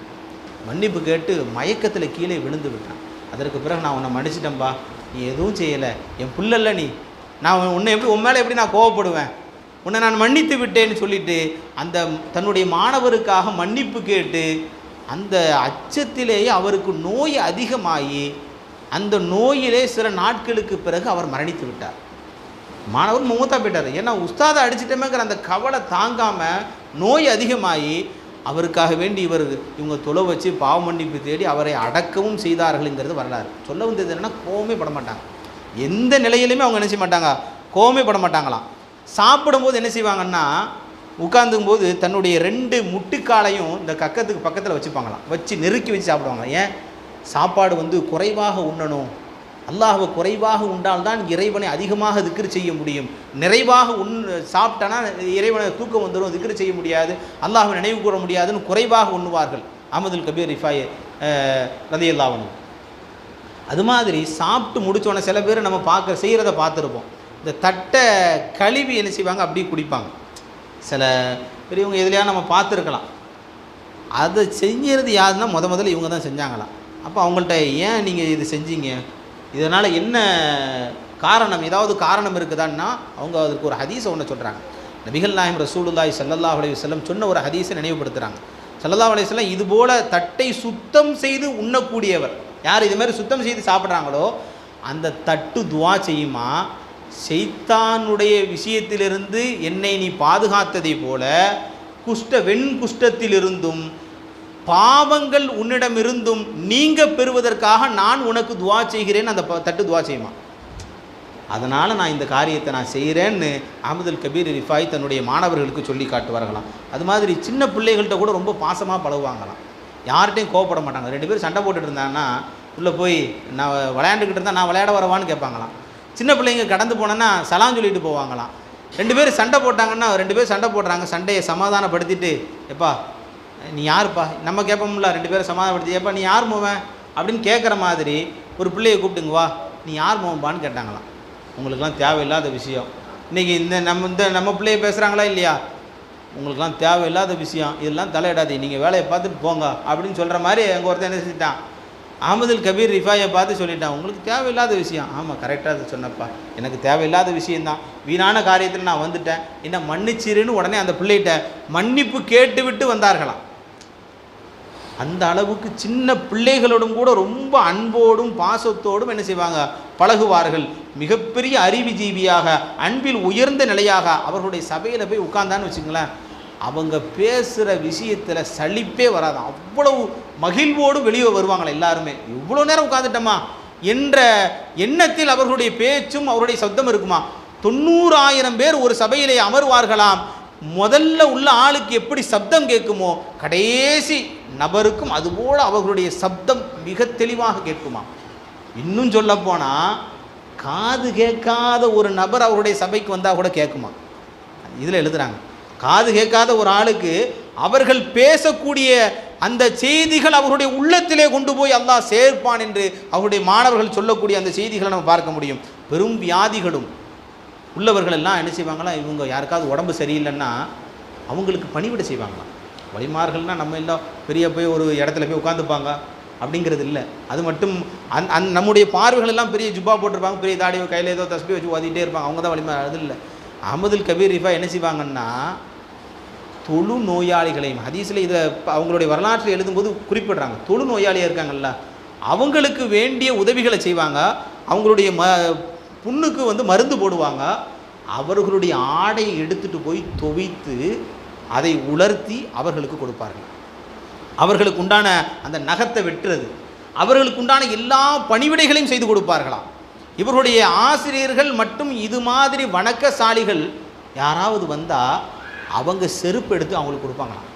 மன்னிப்பு கேட்டு மயக்கத்தில் கீழே விழுந்து விட்டான். அதற்கு பிறகு நான் உன்னை மன்னிச்சிட்டேன்பா, நீ எதுவும் செய்யலை, என் புள்ளல்ல நீ, நான் உன்னை எப்படி உன் மேலே எப்படி நான் கோவப்படுவேன், உன்னை நான் மன்னித்து விட்டேன்னு சொல்லிட்டு அந்த தன்னுடைய மாணவருக்காக மன்னிப்பு கேட்டு அந்த அச்சத்திலேயே அவருக்கு நோய் அதிகமாகி அந்த நோயிலே சில நாட்களுக்கு பிறகு அவர் மரணித்து விட்டார். மாணவர் மூத்தா போயிட்டார். ஏன்னா உஸ்தாதை அடிச்சிட்டமேங்கிற அந்த கவலை தாங்காமல் நோய் அதிகமாகி அவருக்காக வேண்டி இவங்க தொலை வச்சு பாவ மன்னிப்பு தேடி அவரை அடக்கவும் செய்தார்கள்ங்கிறது வரலாறு. சொல்ல வந்தது என்னென்னா, கோவமே பட மாட்டாங்க. எந்த நிலையிலையுமே அவங்க என்ன செய்ய மாட்டாங்க, கோவமே பட மாட்டாங்களாம். சாப்பிடும்போது என்ன செய்வாங்கன்னா, உட்காந்துக்கும்போது தன்னுடைய 2 முட்டுக்காலையும் இந்த கக்கத்துக்கு பக்கத்தில் வச்சுப்பாங்களாம், வச்சு நெருக்கி வச்சு சாப்பிடுவாங்க. ஏன், சாப்பாடு வந்து குறைவாக உண்ணணும், அல்லாஹ்வை குறைவாக உண்டால்தான் இறைவனை அதிகமாக திக்ர் செய்ய முடியும். நிறைவாக சாப்பிட்டானா இறைவனை தூக்கம் வந்துடும், திக்ர் செய்ய முடியாது, அல்லாஹ்வை நினைவு கூற முடியாதுன்னு குறைவாக உண்ணுவார்கள். அஹ்மதுல் கபீர் ரிஃபாய் ரலியல்லாஹு அன்ஹு. அது மாதிரி சாப்பிட்டு முடித்தோடனே சில பேர் நம்ம செய்கிறத பார்த்துருப்போம். இந்த தட்டை கழுவி என்ன செய்வாங்க, அப்படியே குடிப்பாங்க. சில பெரியவங்க எதுலையா நம்ம பார்த்துருக்கலாம். அதை செஞ்சுறது யாருன்னா முதல்ல இவங்க தான் செஞ்சாங்களாம். அப்போ அவங்கள்ட்ட ஏன் நீங்கள் இது செஞ்சீங்க, இதனால் என்ன காரணம், ஏதாவது காரணம் இருக்குதான்னா அவங்க அதுக்கு ஒரு ஹதீஸை ஒன்று சொல்கிறாங்க. நபிகள் நாயகம் ரசூலுல்லாஹி ஸல்லல்லாஹு அலைஹி வஸல்லம் சொன்ன ஒரு ஹதீஸை நினைவுபடுத்துகிறாங்க. ஸல்லல்லாஹு அலைஹி வஸல்லம் இதுபோல் தட்டை சுத்தம் செய்து உண்ணக்கூடியவர் யார் இது மாதிரி சுத்தம் செய்து சாப்பிட்றாங்களோ அந்த தட்டு துவா செய்யுமா, ஷைத்தானுடைய விஷயத்திலிருந்து என்னை நீ பாதுகாத்ததை போல வெண்குஷ்டத்திலிருந்தும் பாவங்கள் உன்னிடமிருந்தும் நீங்க பெறுவதற்காக நான் உனக்கு துவா செய்கிறேன், அந்த தட்டு துவா செய்யுமா. அதனால் நான் இந்த காரியத்தை நான் செய்கிறேன்னு அஹ்மதுல் கபீர் ரிஃபாய் தன்னுடைய மாணவர்களுக்கு சொல்லி காட்டுவார்களாம். அது மாதிரி சின்ன பிள்ளைகள்கிட்ட கூட ரொம்ப பாசமாக பழகுவாங்களாம், யார்கிட்டையும் கோவப்பட மாட்டாங்க. 2 பேர் சண்டை போட்டுட்டு இருந்தாங்கன்னா உள்ளே போய் நான் விளையாண்டுக்கிட்டு இருந்தால் நான் விளையாட வரவான்னு கேட்பாங்களாம். சின்ன பிள்ளைங்க கடந்து போனேன்னா சலாம் சொல்லிட்டு போவாங்களாம். 2 பேர் சண்டை போட்டாங்கன்னா 2 பேர் சண்டை போடுறாங்க, சண்டையை சமாதானப்படுத்திட்டு எப்பா நீ யாருப்பா நம்ம கேட்போம்ல, 2 பேரை சமாதானப்படுத்தி எப்பா நீ யார் மோவன் அப்படின்னு கேட்குற மாதிரி ஒரு பிள்ளையை கூப்பிட்டுங்க வா நீ யார் மோவன்பான்னு கேட்டாங்களாம். உங்களுக்கெல்லாம் தேவையில்லாத விஷயம் இன்றைக்கி நம்ம பிள்ளைய பேசுகிறாங்களா இல்லையா, உங்களுக்கெல்லாம் தேவையில்லாத விஷயம், இதெல்லாம் தலையிடாதே, நீங்கள் வேலையை பார்த்துட்டு போங்க அப்படின்னு சொல்கிற மாதிரி எங்கள் ஒருத்தர் என்ன செஞ்சிட்டான், அஹ்மதுல் கபீர் ரிஃபாயை பார்த்து சொல்லிட்டான், உங்களுக்கு தேவையில்லாத விஷயம். ஆமாம் கரெக்டாக அது சொன்னப்பா, எனக்கு தேவையில்லாத விஷயந்தான், வீணான காரியத்தில் நான் வந்துட்டேன், என்ன மன்னிச்சிருன்னு உடனே அந்த பிள்ளைகிட்ட மன்னிப்பு கேட்டு விட்டு வந்தார்களாம். அந்த அளவுக்கு சின்ன பிள்ளைகளோடும் கூட ரொம்ப அன்போடும் பாசத்தோடும் என்ன செய்வாங்க, பழகுவார்கள். மிகப்பெரிய அறிவுஜீவியாக அன்பில் உயர்ந்த நிலையாக அவர்களுடைய சபையில் போய் உட்கார்ந்தான்னு வச்சுங்களேன், அவங்க பேசுகிற விஷயத்தில் சலிப்பே வராது, அவ்வளவு மகிழ்வோடு வெளியே வருவாங்களே எல்லாருமே. இவ்வளோ நேரம் உட்காந்துட்டோமா என்ற எண்ணத்தில் அவர்களுடைய பேச்சும் அவருடைய சப்தம் இருக்குமா. 90,000 பேர் ஒரு சபையிலே அமர்வார்களாம். முதல்ல உள்ள ஆளுக்கு எப்படி சப்தம் கேட்குமோ கடைசி நபருக்கும் அதுபோல் அவர்களுடைய சப்தம் மிக தெளிவாக கேட்குமா. இன்னும் சொல்ல போனால் காது கேட்காத ஒரு நபர் அவருடைய சபைக்கு வந்தால் கூட கேட்குமா. இதில் எழுதுகிறாங்க, காது கேட்காத ஒரு ஆளுக்கு அவர்கள் பேசக்கூடிய அந்த செய்திகள் அவருடைய உள்ளத்திலே கொண்டு போய் அல்லாஹ் சேர்ப்பான் என்று அவருடைய மாணவர்கள் சொல்லக்கூடிய அந்த செய்திகளை நம்ம பார்க்க முடியும். பெரும் வியாதிகளும் உள்ளவர்கள் எல்லாம் என்ன செய்வாங்களா, இவங்க யாருக்காவது உடம்பு சரியில்லைன்னா அவங்களுக்கு பணிவிட செய்வாங்களாம். வழிமார்கள்னால் நம்ம எல்லாம் பெரிய போய் ஒரு இடத்துல போய் உட்காந்துப்பாங்க அப்படிங்கிறது இல்லை. அது மட்டும் நம்முடைய பார்வைகள் எல்லாம் பெரிய ஜுப்பா போட்டிருப்பாங்க, பெரிய தாடி கையில் ஏதோ தஸ்பி வச்சு ஓதிக்கிட்டே இருப்பாங்க, அவங்க தான் வழிமா. அது இல்லை. அஹ்மதுல் கபீர் ரிஃபாய் என்ன செய்வாங்கன்னா தொழு நோயாளிகளையும், ஹதீஸில் இதை அவங்களுடைய வரலாற்றில் எழுதும்போது குறிப்பிடுறாங்க, தொழு நோயாளியாக இருக்காங்கல்ல அவங்களுக்கு வேண்டிய உதவிகளை செய்வாங்க, அவங்களுடைய புண்ணுக்கு மருந்து போடுவாங்க, அவர்களுடைய ஆடையை எடுத்துகிட்டு போய் துவைத்து அதை உலர்த்தி அவர்களுக்கு கொடுப்பார்கள். அவர்களுக்கு உண்டான அந்த நகத்தை வெட்டுறது, அவர்களுக்கு உண்டான எல்லா பணிவிடைகளையும் செய்து கொடுப்பார்களாம். இவர்களுடைய ஆசிரியர்கள் மட்டும் இது மாதிரி வணக்கசாலிகள் யாராவது வந்தால் அவங்க செருப்பு எடுத்து அவங்களுக்கு கொடுப்பாங்களாம்.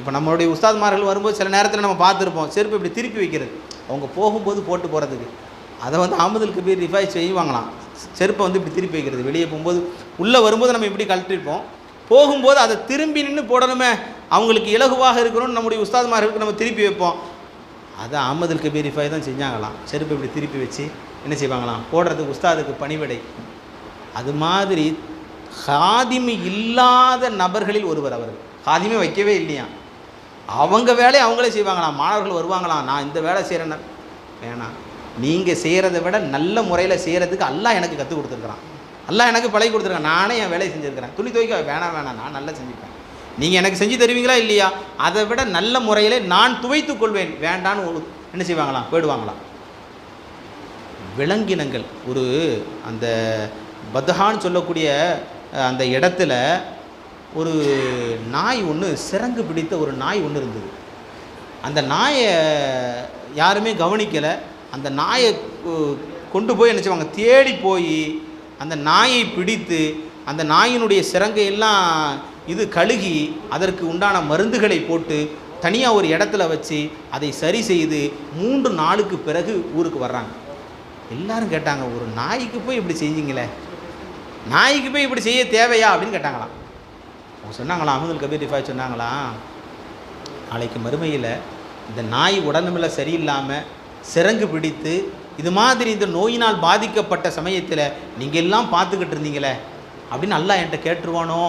இப்போ நம்மளுடைய உஸ்தாத்மார்கள் வரும்போது சில நேரத்தில் நம்ம பார்த்துருப்போம், செருப்பு இப்படி திருப்பி வைக்கிறது, அவங்க போகும்போது போட்டு போகிறதுக்கு. அதை அஹ்மதுல் கபீர் ரிஃபாய் செய்வாங்களாம். செருப்பை இப்படி திருப்பி வைக்கிறது, வெளியே போகும்போது உள்ளே வரும்போது நம்ம இப்படி கழட்டிருப்போம், போகும்போது அதை திரும்பி நின்று போடணுமே, அவங்களுக்கு இலகுவாக இருக்கணும்னு நம்முடைய உஸ்தாத்மார்களுக்கு நம்ம திருப்பி வைப்போம். அதை அஹ்மதுல் கபீர் ரிஃபாய் தான் செஞ்சாங்களாம். செருப்பை இப்படி திருப்பி வச்சு என்ன செய்வாங்களாம், போடுறதுக்கு உஸ்தாதுக்கு பணிவிடை. அது மாதிரி ஹாதிமி இல்லாத நபர்களில் ஒருவர் அவர்கள், ஹாதிமே வைக்கவே இல்லையா, அவங்க வேலையை அவங்களே செய்வாங்களாம். மாணவர்கள் வருவாங்களாம், நான் இந்த வேலை செய்கிறேன்னா வேணாம், நீங்கள் செய்கிறத விட நல்ல முறையில் செய்கிறதுக்கு அல்லாஹ் எனக்கு கற்றுக் கொடுத்துருக்குறான், அல்லாஹ் எனக்கு பழகி கொடுத்துருக்கேன், நானே என் வேலையை செஞ்சுருக்கிறேன். துணி துவைக்க வேணாம் நான் நல்லா செஞ்சுப்பேன், நீங்கள் எனக்கு செஞ்சு தருவீங்களா இல்லையா, அதை விட நல்ல முறையில் நான் துவைத்து கொள்வேன், வேண்டான்னு என்ன செய்வாங்களாம், போயிடுவாங்களாம். விலங்கினங்கள் ஒரு அந்த பத்ஹான்னு சொல்லக்கூடிய அந்த இடத்துல ஒரு நாய் ஒன்று, சிறங்கு பிடித்த ஒரு நாய் ஒன்று இருந்தது. அந்த நாயை யாருமே கவனிக்கலை. அந்த நாயை கொண்டு போய் என்ன செய்வாங்க, தேடி போய் அந்த நாயை பிடித்து அந்த நாயினுடைய சிறங்கையெல்லாம் கழுகி அதற்கு உண்டான மருந்துகளை போட்டு தனியாக ஒரு இடத்துல வச்சு அதை சரி செய்து 3 நாளுக்கு பிறகு ஊருக்கு வர்றாங்க. எல்லாரும் கேட்டாங்க, ஒரு நாய்க்கு போய் இப்படி செஞ்சீங்களே, நாய்க்கு போய் இப்படி செய்ய தேவையா அப்படின்னு கேட்டாங்களாம். அவங்க சொன்னாங்களாம், அஹ்மதுல் கபீர் ரிஃபாய் சொன்னாங்களாம், நாளைக்கு மறுமையில் இந்த நாய் உடம்புல சரியில்லாமல் சிறங்கு பிடித்து இது மாதிரி இந்த நோயினால் பாதிக்கப்பட்ட சமயத்தில் நீங்கள் எல்லாம் பார்த்துக்கிட்டு இருந்தீங்களே அப்படின்னு அல்லாஹ் என்கிட்ட கேட்டுருவானோ,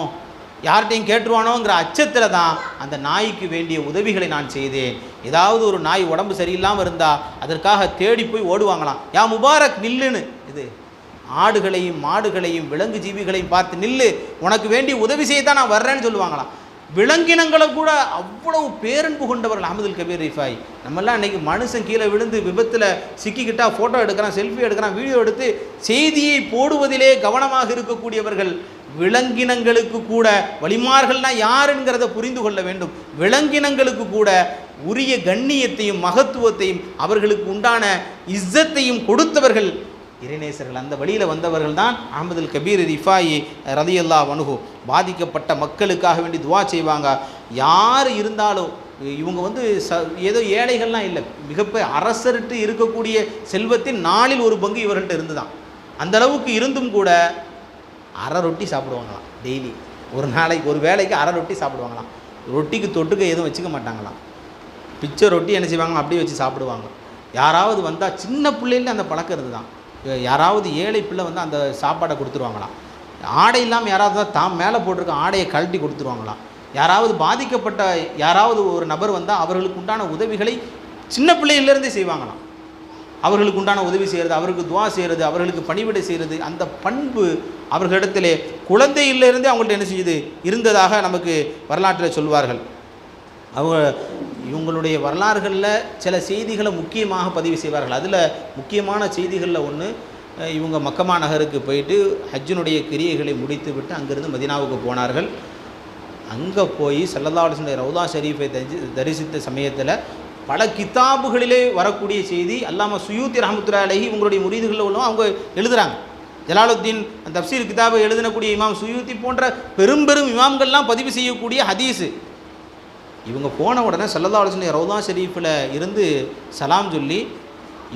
யார்கிட்டையும் கேட்டுருவானோங்கிற அச்சத்தில் தான் அந்த நாய்க்கு வேண்டிய உதவிகளை நான் செய்தேன். ஏதாவது ஒரு நாய் உடம்பு சரியில்லாமல் இருந்தால் அதற்காக தேடி போய் ஓடுவாங்களாம், யா முபாரக் நில்லுன்னு. இது ஆடுகளையும் மாடுகளையும் விலங்கு ஜீவிகளையும் பார்த்து நில்லு, உனக்கு வேண்டிய உதவி செய்ய தான் நான் வர்றேன்னு சொல்லுவாங்களாம். விலங்கினங்களை கூட அவ்வளவு பேரன்பு கொண்டவர்கள் அஹ்மதுல் கபீர் ரிஃபாய். நம்மெல்லாம் இன்றைக்கி மனுஷன் கீழே விழுந்து விபத்தில் சிக்கிக்கிட்டால் ஃபோட்டோ எடுக்கிறான், செல்ஃபி எடுக்கிறான், வீடியோ எடுத்து செய்தியை போடுவதிலே கவனமாக இருக்கக்கூடியவர்கள். விலங்கினங்களுக்கு கூட வலிமார்கள்னா யாருங்கிறத புரிந்து கொள்ள வேண்டும். விலங்கினங்களுக்கு கூட உரிய கண்ணியத்தையும் மகத்துவத்தையும் அவர்களுக்கு உண்டான இஸ்ஸத்தையும் கொடுத்தவர்கள் இறைநேசர்கள். அந்த வழியில் வந்தவர்கள் தான் அஹ்மதுல் கபீர் ரிஃபாயி ரலியல்லாஹு அன்ஹு. பாதிக்கப்பட்ட மக்களுக்காக வேண்டி துவா செய்வாங்க. யார் இருந்தாலும் இவங்க ஏதோ ஏழைகள்லாம் இல்லை, மிகப்பெரிய அரசர்கிட்ட இருக்கக்கூடிய செல்வத்தின் 4/1 இவர்கள்ட்ட இருந்து தான். அந்த அளவுக்கு இருந்தும் கூட அரை ரொட்டி சாப்பிடுவாங்களாம். டெய்லி ஒரு நாளைக்கு ஒரு வேளைக்கு அரை ரொட்டி சாப்பிடுவாங்களாம். ரொட்டிக்கு தொட்டுக்க எதுவும் வச்சுக்க மாட்டாங்களாம். பிச்சை ரொட்டி என்ன செய்வாங்க, அப்படியே வச்சு சாப்பிடுவாங்க. யாராவது வந்தால் சின்ன பிள்ளைல அந்த பழக்கம் இருந்து தான். யாராவது ஏழை பிள்ளை வந்து அந்த சாப்பாடை கொடுத்துருவாங்களாம். ஆடை இல்லாமல் யாராவது தான் மேலே போட்டிருக்க ஆடையை கழட்டி கொடுத்துருவாங்களாம். யாராவது பாதிக்கப்பட்ட யாராவது ஒரு நபர் வந்தால் அவர்களுக்கு உண்டான உதவிகளை சின்ன பிள்ளையிலேருந்தே செய்வாங்களாம். அவர்களுக்கு உண்டான உதவி செய்கிறது, அவருக்கு துவா செய்கிறது, அவர்களுக்கு பணிவிடை செய்கிறது, அந்த பண்பு அவர்களிடத்திலே குழந்தையிலிருந்தே அவங்கள்ட்ட என்ன செஞ்சது இருந்ததாக நமக்கு வரலாற்றில் சொல்வார்கள். இவங்களுடைய வரலாறுகளில் சில செய்திகளை முக்கியமாக பதிவு செய்வார்கள். அதில் முக்கியமான செய்திகளில் ஒன்று, இவங்க மக்கமா நகருக்கு போயிட்டு ஹஜ்ஜினுடைய கிரியைகளை முடித்து விட்டு அங்கேருந்து மதீனாவுக்கு போனார்கள். அங்கே போய் ஸல்லல்லாஹு அலைஹி வஸல்லம் ரவுதா ஷரீஃபை தரிசித்த சமயத்தில் பல கிதாபுகளிலே வரக்கூடிய செய்தி அல்லாமா சுயூத்தி ரஹ்மத்துல்லாஹி அலைஹி இவங்களுடைய முரீதுகளில் உள்ளவங்க அவங்க எழுதுகிறாங்க. ஜலாலுத்தீன் தப்சீர் கிதாபை எழுதினக்கூடிய இமாம் சுயூத்தி போன்ற பெரும் இமாம்கள்லாம் பதிவு செய்யக்கூடிய ஹதீஸு. இவங்க போன உடனே ஸல்லல்லாஹு அலைஹி வஸல்லம் ரவுதா ஷரீஃபில் இருந்து சலாம் சொல்லி,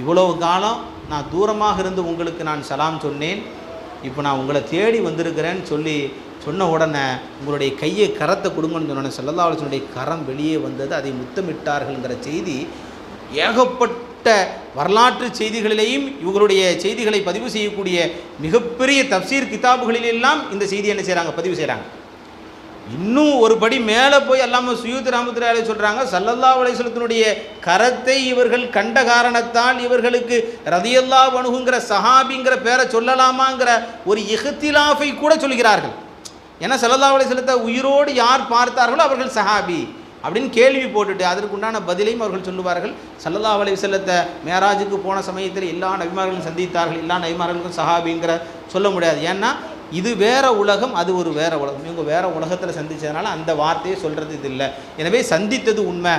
இவ்வளவு காலம் நான் தூரமாக இருந்து உங்களுக்கு நான் சலாம் சொன்னேன், இப்போ நான் உங்களை தேடி வந்திருக்கிறேன்னு சொன்ன உடனே உங்களுடைய கையை கரத்தை கொடுங்கன்னு சொன்னோன்னே ஸல்லல்லாஹு அலைஹி வஸல்லம் கரம் வெளியே வந்தது, அதை முத்தமிட்டார்கள்ங்கிற செய்தி ஏகப்பட்ட வரலாற்று செய்திகளிலேயும் இவங்களுடைய செய்திகளை பதிவு செய்யக்கூடிய மிகப்பெரிய தப்சீர் கிதாபுகளிலெல்லாம் இந்த செய்தி என்ன செய்கிறாங்க, பதிவு செய்கிறாங்க. இன்னும் ஒரு படி மேலே போய் அல்லாம சுயூத் ரஹ்மத்துல்லாஹி அலைஹி சொல்கிறாங்க, ஸல்லல்லாஹு அலைஹி வஸல்லத்தினுடைய கரத்தை இவர்கள் கண்ட காரணத்தால் இவர்களுக்கு ரலியல்லாஹு அன்ஹுங்கிற சஹாபிங்கிற பேரை சொல்லலாமாங்கிற ஒரு இஹ்திலாஃபை கூட சொல்கிறார்கள். ஏன்னா ஸல்லல்லாஹு அலைஹி வஸல்லத்தை உயிரோடு யார் பார்த்தார்களோ அவர்கள் சஹாபி அப்படின்னு கேள்வி போட்டுட்டு அதற்குண்டான பதிலையும் அவர்கள் சொல்லுவார்கள். ஸல்லல்லாஹு அலைஹி வஸல்லத்தை மேராஜுக்கு போன சமயத்தில் எல்லா நபிமார்களும் சந்தித்தார்கள், எல்லா நபிமார்களுக்கும் சஹாபிங்கிற சொல்ல முடியாது. ஏன்னா இது வேற உலகம், அது ஒரு வேற உலகம். இவங்க வேற உலகத்தில் சந்தித்ததுனால அந்த வார்த்தையை சொல்கிறது இது இல்லை. எனவே சந்தித்தது உண்மை.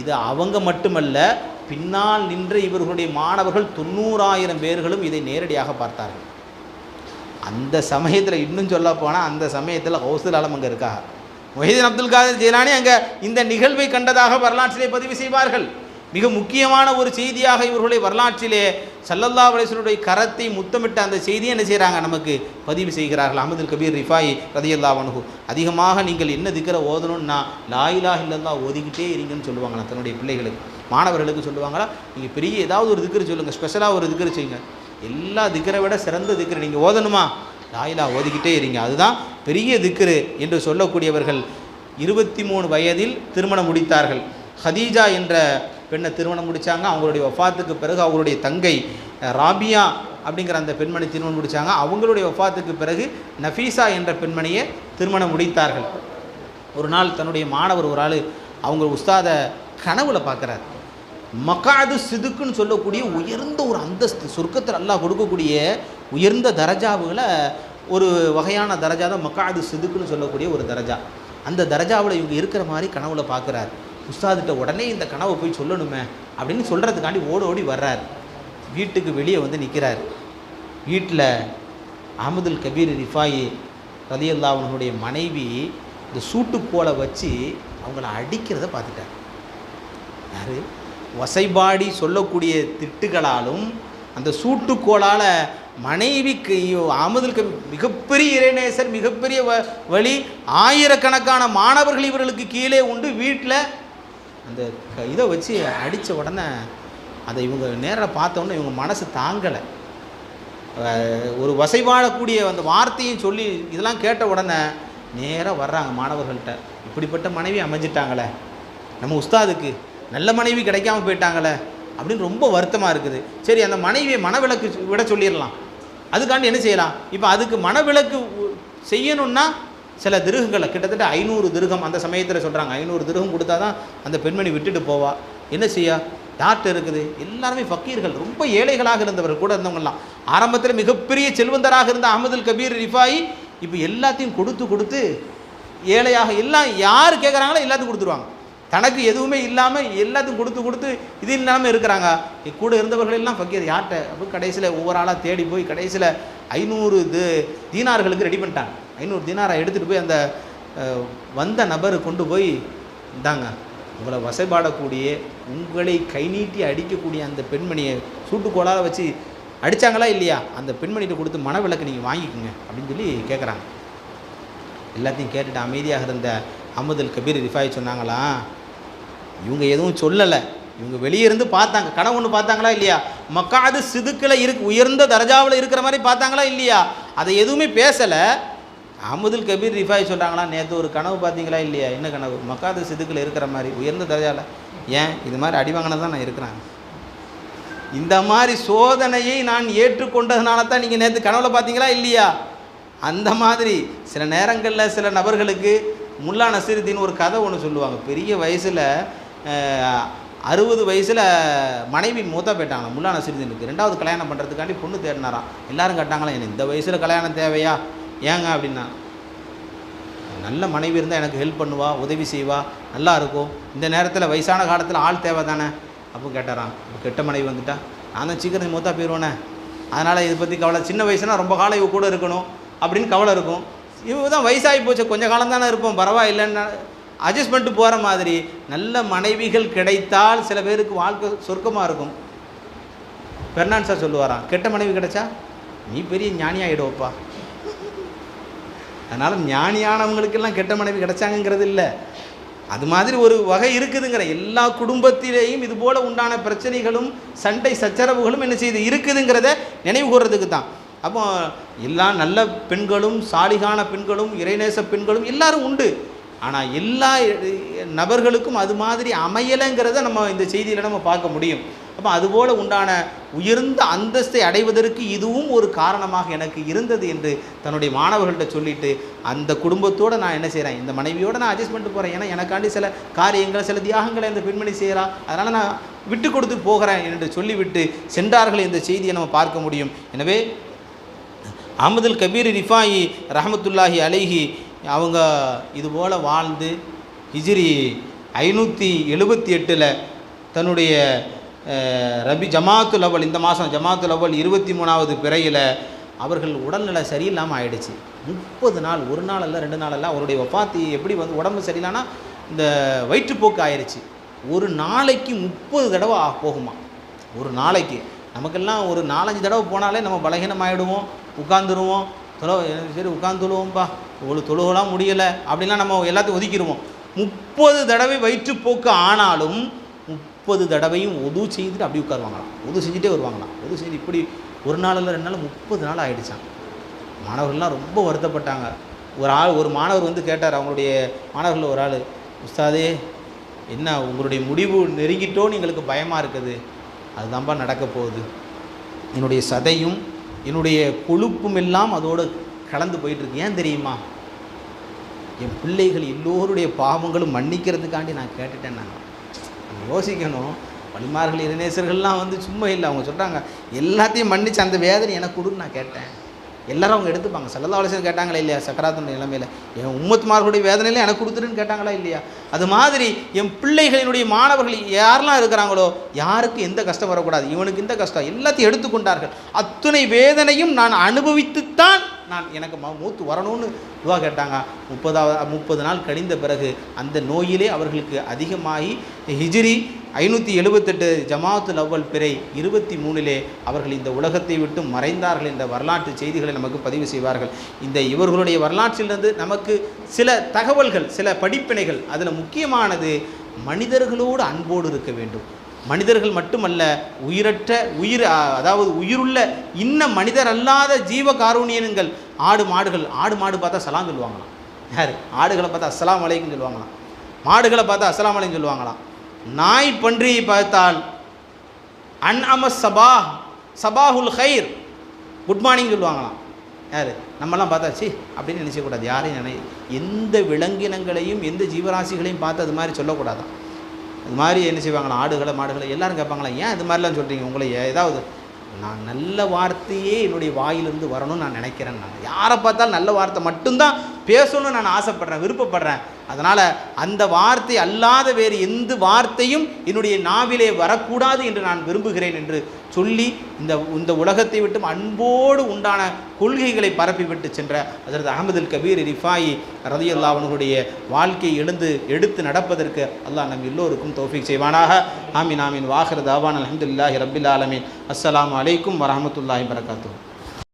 இது அவங்க மட்டுமல்ல, பின்னால் நின்ற இவர்களுடைய மாணவர்கள் 90,000 பேர்களும் இதை நேரடியாக பார்த்தார்கள். அந்த சமயத்தில் இன்னும் சொல்ல போனால் அந்த சமயத்தில் கௌசுல் ஆலம் அங்கே இருக்காங்க. முஹைதீன் அப்துல் காதிர் ஜீலானி அங்கே இந்த நிகழ்வை கண்டதாக வரலாற்றிலே பதிவு செய்வார்கள். மிக முக்கியமான ஒரு செய்தியாக இவர்களுடைய வரலாற்றிலே ஸல்லல்லாஹு அலைஹி வஸல்லம் கரத்தை முத்தமிட்ட அந்த செய்தியை என்ன செய்கிறாங்க, நமக்கு பதிவு செய்கிறார்கள். அஹ்மதுல் கபீர் ரிஃபாயி ரலியல்லாஹு அன்ஹு. அதிகமாக நீங்கள் என்ன திக்ர ஓதணும்னா லா இலாஹ இல்லல்லாஹ் ஓதிக்கிட்டே இருங்கன்னு சொல்லுவாங்களா தன்னுடைய பிள்ளைகளுக்கு, மாணவர்களுக்கு சொல்லுவாங்களா, நீங்கள் பெரிய ஏதாவது ஒரு திக்ரு சொல்லுங்கள், ஸ்பெஷலாக ஒரு திக்ரு செய்யுங்க, எல்லா திக்ரை விட சிறந்த திக்ரு நீங்கள் ஓதணுமா, லா இலாஹ ஓதிக்கிட்டே இருங்க, அதுதான் பெரிய திக்ரு என்று சொல்லக்கூடியவர்கள். 23 வயதில் திருமணம் முடித்தார்கள். ஹதீஜா என்ற பெண்ணை திருமணம் முடித்தாங்க. அவங்களுடைய வஃபாத்துக்கு பிறகு அவங்களுடைய தங்கை ராபியா அப்படிங்கிற அந்த பெண்மணி திருமணம் முடித்தாங்க. அவங்களுடைய வஃபாத்துக்கு பிறகு நஃபீஸா என்ற பெண்மணியை திருமணம் முடித்தார்கள். ஒரு நாள் தன்னுடைய மாணவர் ஒரு ஆள் அவங்க உஸ்தாதை கனவுல பார்க்குறார். மக்காது சிதுக்குன்னு சொல்லக்கூடிய உயர்ந்த ஒரு அந்தஸ்து, சொர்க்கத்தில் அல்லாஹ் கொடுக்கக்கூடிய உயர்ந்த தரஜாவுகளை ஒரு வகையான தரஜா தான் மக்காது சிதுக்குன்னு சொல்லக்கூடிய ஒரு தரஜா. அந்த தரஜாவில் இவங்க இருக்கிற மாதிரி கனவுல பார்க்குறார். உஸ்தாதிட்ட உடனே இந்த கனவை போய் சொல்லணுமே அப்படின்னு சொல்கிறதுக்காண்டி ஓடி வர்றார். வீட்டுக்கு வெளியே வந்து நிற்கிறார். வீட்டில் அஹ்மதுல் கபீர் ரிஃபாயி ரலியல்லாஹு அன்ஹுடைய மனைவி இந்த சூட்டுக்கோலை வச்சு அவங்கள அடிக்கிறத பார்த்துட்டார். யார்? வசைபாடி சொல்லக்கூடிய திட்டுகளாலும் அந்த சூட்டுக்கோளால் மனைவிக்கு அஹ்மதுல் கபீர் மிகப்பெரிய இறைநேசர், மிகப்பெரிய வழி, ஆயிரக்கணக்கான மாணவர்கள் இவர்களுக்கு கீழே உண்டு. வீட்டில் அந்த இதை வச்சு அடித்த உடனே அதை இவங்க நேரில் பார்த்தோன்னே இவங்க மனசு தாங்கலை. ஒரு வசைபாடக்கூடிய அந்த வார்த்தையும் சொல்லி இதெல்லாம் கேட்ட உடனே நேராக வர்றாங்க மாணவர்கள்ட்ட. இப்படிப்பட்ட மனைவி அமைஞ்சிட்டாங்களே, நம்ம உஸ்தாதுக்கு நல்ல மனைவி கிடைக்காம போயிட்டாங்களே அப்படின்னு ரொம்ப வருத்தமாக இருக்குது. சரி, அந்த மனைவியை மனவிலக்கு விட சொல்லிடலாம். அதுக்காண்டி என்ன செய்யலாம்? இப்போ அதுக்கு மனவிலக்கு செய்யணுன்னா சில திருகங்களை, கிட்டத்தட்ட 500 திருகம் அந்த சமயத்தில் சொல்கிறாங்க. 500 திருகம் கொடுத்தா தான் அந்த பெண்மணி விட்டுட்டு போவா. என்ன செய்ய? யார்கிட்ட இருக்குது? எல்லாருமே ஃபக்கீர்கள், ரொம்ப ஏழைகளாக இருந்தவர் கூட இருந்தவங்கலாம். ஆரம்பத்தில் மிகப்பெரிய செல்வந்தராக இருந்த அஹ்மதுல் கபீர் ரிஃபாயி இப்போ எல்லாத்தையும் கொடுத்து ஏழையாக, எல்லாம் யார் கேட்குறாங்களோ எல்லாத்தையும் கொடுத்துருவாங்க. தனக்கு எதுவுமே இல்லாமல் எல்லாத்தையும் கொடுத்து இது இல்லாமல் இருக்கிறாங்க. கூட இருந்தவர்கள் எல்லாம் ஃபக்கீர். யார்கிட்ட? அப்போ கடைசியில் ஒவ்வொரு ஆளாக தேடி போய் கடைசியில் 500 தீனார்களுக்கு ரெடி பண்ணிட்டாங்க. 500 தீனாரை எடுத்துகிட்டு போய் அந்த வந்த நபரை கொண்டு போய், இந்தாங்க, உங்களை வசைபாடக்கூடிய, உங்களை கை நீட்டி அடிக்கக்கூடிய அந்த பெண்மணியை சூட்டுக்கோளால் வச்சு அடித்தாங்களா இல்லையா, அந்த பெண்மணிகிட்ட கொடுத்து மனவிலக்கு நீங்கள் வாங்கிக்கோங்க அப்படின்னு சொல்லி கேட்குறாங்க. எல்லாத்தையும் கேட்டுட்டு அமைதியாக இருந்த அஹ்மதுல் கபீர் ரிஃபாயி சொன்னாங்களாம், இவங்க எதுவும் சொல்லலை, இவங்க வெளியே இருந்து பார்த்தாங்க, கனவு ஒன்று பார்த்தாங்களா இல்லையா, மக்காது சிதுக்கில் உயர்ந்த தரஜாவில் இருக்கிற மாதிரி பார்த்தாங்களா இல்லையா, அதை எதுவுமே பேசலை. அஹ்மதுல் கபீர் ரிஃபாயி சொல்கிறாங்களா, நேற்று ஒரு கனவு பார்த்தீங்களா இல்லையா, என்ன கனவு? மக்காது சிதுக்கில் இருக்கிற மாதிரி உயர்ந்த தரஜாவில். ஏன் இது மாதிரி அடிவாங்கின தான் நான் இருக்கிறேன். இந்த மாதிரி சோதனையை நான் ஏற்றுக்கொண்டதுனால தான் நீங்கள் நேற்று கனவுல பார்த்தீங்களா இல்லையா. அந்த மாதிரி சில நேரங்களில் சில நபர்களுக்கு முல்லா நசீருதீன் ஒரு கதை ஒன்று சொல்லுவாங்க. பெரிய வயசில் 60 வயசில் மனைவி மூத்தா போயிட்டாங்க முல்லா நசீருதீனுக்கு. 2வது கல்யாணம் பண்ணுறதுக்காண்டி பொண்ணு தேடினாராம். எல்லாரும் கேட்டாங்களா, என்ன இந்த வயசில் கல்யாணம் தேவையா, ஏங்க அப்படின்னா, நல்ல மனைவி இருந்தால் எனக்கு ஹெல்ப் பண்ணுவா, உதவி செய்வா, நல்லா இருக்கும். இந்த நேரத்தில் வயசான காலத்தில் ஆள் தேவை தானே. அப்போ கேட்டாராம், கெட்ட மனைவி வந்துட்டா நான் தான் சீக்கிரம் மூத்தா போயிடுவேனே, அதனால் இதை பற்றி கவலை. சின்ன வயசுனா ரொம்ப காலம் இவ கூட இருக்கணும் அப்படின்னு கவலை இருக்கும். இவங்க தான் வயசாகி போச்சு, கொஞ்சம் காலம் தானே இருப்போம், பரவாயில்லைன்னு அட்ஜஸ்ட் பண்ணிட்டு போகிற மாதிரி. நல்ல மனைவிகள் கிடைத்தால் சில பேருக்கு வாழ்க்கை சொர்க்கமாக இருக்கும். பெர்னான் சார் சொல்லுவாராம், கெட்ட மனைவி கிடைச்சா நீ பெரிய ஞானியாகிடுவப்பா. அதனால் ஞானியானவங்களுக்கெல்லாம் கெட்ட மனைவி கிடைச்சாங்கிறது இல்லை. அது மாதிரி ஒரு வகை இருக்குதுங்கிற. எல்லா குடும்பத்திலேயும் இது போல் உண்டான பிரச்சனைகளும் சண்டை சச்சரவுகளும் என்ன செய்யுது இருக்குதுங்கிறத நினைவு கூறுறதுக்கு தான். அப்போ எல்லா நல்ல பெண்களும் சாலிகான பெண்களும் இறைநேச பெண்களும் எல்லாரும் உண்டு. ஆனால் எல்லா நபர்களுக்கும் அது மாதிரி அமையலைங்கிறத நம்ம இந்த செய்தியில் நம்ம பார்க்க முடியும். அப்போ அதுபோல் உண்டான உயர்ந்த அந்தஸ்தை அடைவதற்கு இதுவும் ஒரு காரணமாக எனக்கு இருந்தது என்று தன்னுடைய மாணவர்கள்ட்ட சொல்லிவிட்டு, அந்த குடும்பத்தோடு நான் என்ன செய்கிறேன், இந்த மனைவியோடு நான் அட்ஜஸ்ட் பண்ணிட்டு போகிறேன், ஏன்னா எனக்காண்டி சில காரியங்கள் சில தியாகங்களை இந்த பெண்மணி செய்கிறா, அதனால் நான் விட்டு கொடுத்து போகிறேன் என்று சொல்லிவிட்டு சென்றார்கள். இந்த செய்தியை நம்ம பார்க்க முடியும். எனவே அஹ்மதுல் கபீர் ரிஃபாயி ரஹமத்துல்லாஹி அலைஹி அவங்க இதுபோல் வாழ்ந்து ஹிஜ்ரி 578 தன்னுடைய ஜமாத்துல் அவ்வல், இந்த மாதம் ஜமாத்துல் அவ்வல் 23வது பிறையில் அவர்கள் உடல்நிலை சரியில்லாமல் ஆயிடுச்சு. 30 நாள், ஒரு நாள் அல்ல 2 நாள் அல்ல, அவருடைய வஃபாத்தி எப்படி உடம்பு சரியில்லைனா இந்த வயிற்றுப்போக்கு ஆயிடுச்சு. ஒரு நாளைக்கு 30 தடவை போகுமா. ஒரு நாளைக்கு நமக்கெல்லாம் ஒரு 4-5 தடவை போனாலே நம்ம பலகீனமாகிடுவோம், உட்காந்துருவோம். சரி உட்காந்துருவோம்ப்பா, உங்களுக்கு தொழுகலாம் முடியலை அப்படின்லாம் நம்ம எல்லாத்தையும் ஒதுக்கிடுவோம். 30 தடவை வயிற்றுப்போக்கு ஆனாலும் 30 தடவையும் உது செய்துட்டு அப்படி உட்காருவாங்களாம். உது செஞ்சுட்டே வருவாங்களாம். உது செஞ்சு இப்படி ஒரு நாள் இல்லை 2 நாள் 30 நாள் ஆகிடுச்சான். மாணவர்கள்லாம் ரொம்ப வருத்தப்பட்டாங்க. ஒரு மாணவர் கேட்டார், அவங்களுடைய மாணவர்கள் ஒரு ஆள், உஸ்தாதே என்ன உங்களுடைய முடிவு நெருங்கிட்டோன்னு எங்களுக்கு பயமாக இருக்குது. அதுதான்ப்பா நடக்க போகுது. என்னுடைய சதையும் என்னுடைய கொழுப்பும் எல்லாம் அதோடு கலந்து போயிட்டுருக்கு. ஏன் தெரியுமா, என் பிள்ளைகள் எல்லோருடைய பாவங்களும் மன்னிக்கிறதுக்காண்டி நான் கேட்டுட்டேன். நான் யோசிக்கணும். வலிமார்கள் இறைநேசர்கள்லாம் சும்மா இல்லை. அவங்க சொல்கிறாங்க, எல்லாத்தையும் மன்னிச்சு அந்த வேதனை எனக்கு கொடுன்னு நான் கேட்டேன். எல்லாரும் அவங்க எடுத்துப்பாங்க. ஸல்லல்லாஹு அலைஹி வஸல்லம் கேட்டாங்களா இல்லையா, சக்கராத்துடைய நிலைமையில் என் உம்மத்துமார்களுடைய வேதனையில் எனக்கு கொடுத்துருன்னு கேட்டாங்களா இல்லையா. அது மாதிரி என் பிள்ளைகளினுடைய மாணவர்கள் யாரெல்லாம் இருக்கிறாங்களோ யாருக்கு எந்த கஷ்டம் வரக்கூடாது, இவனுக்கு இந்த கஷ்டம் எல்லாத்தையும் எடுத்துக்கொண்டார்கள். அத்துணை வேதனையும் நான் அனுபவித்துத்தான் நான் எனக்கு மூத்து வரணும்னு துவா கேட்டாங்க. 30 நாள் கழிந்த பிறகு அந்த நோயிலே அவர்களுக்கு அதிகமாகி ஹிஜ்ரி 578 ஜமாஅத்துல் அவ்வல் பிறை 23 அவர்கள் இந்த உலகத்தை விட்டு மறைந்தார்கள் என்ற வரலாற்று செய்திகளை நமக்கு பதிவு செய்வார்கள். இந்த இவர்களுடைய வரலாற்றிலிருந்து நமக்கு சில தகவல்கள், சில படிப்பினைகள். அதில் முக்கியமானது மனிதர்களோடு அன்போடு இருக்க வேண்டும். மனிதர்கள் மட்டுமல்ல, அதாவது உயிருள்ள இன்னும் மனிதர் அல்லாத ஜீவ காரூணியன்கள், ஆடு மாடு பார்த்தா சலாம் சொல்லுவாங்களாம். யார்? ஆடுகளை பார்த்தா அஸ்ஸலாமு அலைக்கும் சொல்லுவாங்களாம். மாடுகளை பார்த்தா அஸ்ஸலாமு அலைக்கும் சொல்லுவாங்களாம். நாய் பன்றியை பார்த்தால் சபாஹுல் ஹைர், குட் மார்னிங் சொல்லுவாங்களாம். யார்? நம்மலாம் பார்த்தாச்சு அப்படின்னு நினைச்சக்கூடாது. யாரையும் எந்த விலங்கினங்களையும் எந்த ஜீவராசிகளையும் பார்த்து அது மாதிரி சொல்லக்கூடாதான். அது மாதிரி என்ன செய்வாங்களா, மாடுகளை எல்லோரும் கேட்பாங்களா, ஏன் இது மாதிரிலாம் சொல்கிறீங்க? உங்களை ஏதாவது நான் நல்ல வார்த்தையே என்னுடைய வாயிலிருந்து வரணும்னு நான் நினைக்கிறேன். நான் யாரை பார்த்தாலும் நல்ல வார்த்தை மட்டும்தான் பேசணும்னு நான் ஆசைப்படுறேன், விருப்பப்படுறேன். அதனால் அந்த வார்த்தை அல்லாத வேறு எந்த வார்த்தையும் என்னுடைய நாவிலே வரக்கூடாது என்று நான் விரும்புகிறேன் என்று சொல்லி இந்த உலகத்தை விட்டு அன்போடு உண்டான கொள்கைகளை பரப்பிவிட்டு சென்ற ஹஜ்ரத் அஹ்மதுல் கபீர் ரிஃபாயி ரலியல்லாஹு அன்ஹுடைய வாழ்க்கையை எடுத்து நடப்பதற்கு அல்லாஹ் நம் எல்லோருக்கும் தௌஃபீக் செய்வானாக. ஆமீன் ஆமீன். வாஹிர் தாவான் அல்ஹம்துலில்லாஹி ரப்பில் ஆலமீன். அஸ்ஸலாமு அலைக்கும் வரஹ்மத்துல்லாஹி வபரகாத்துஹு.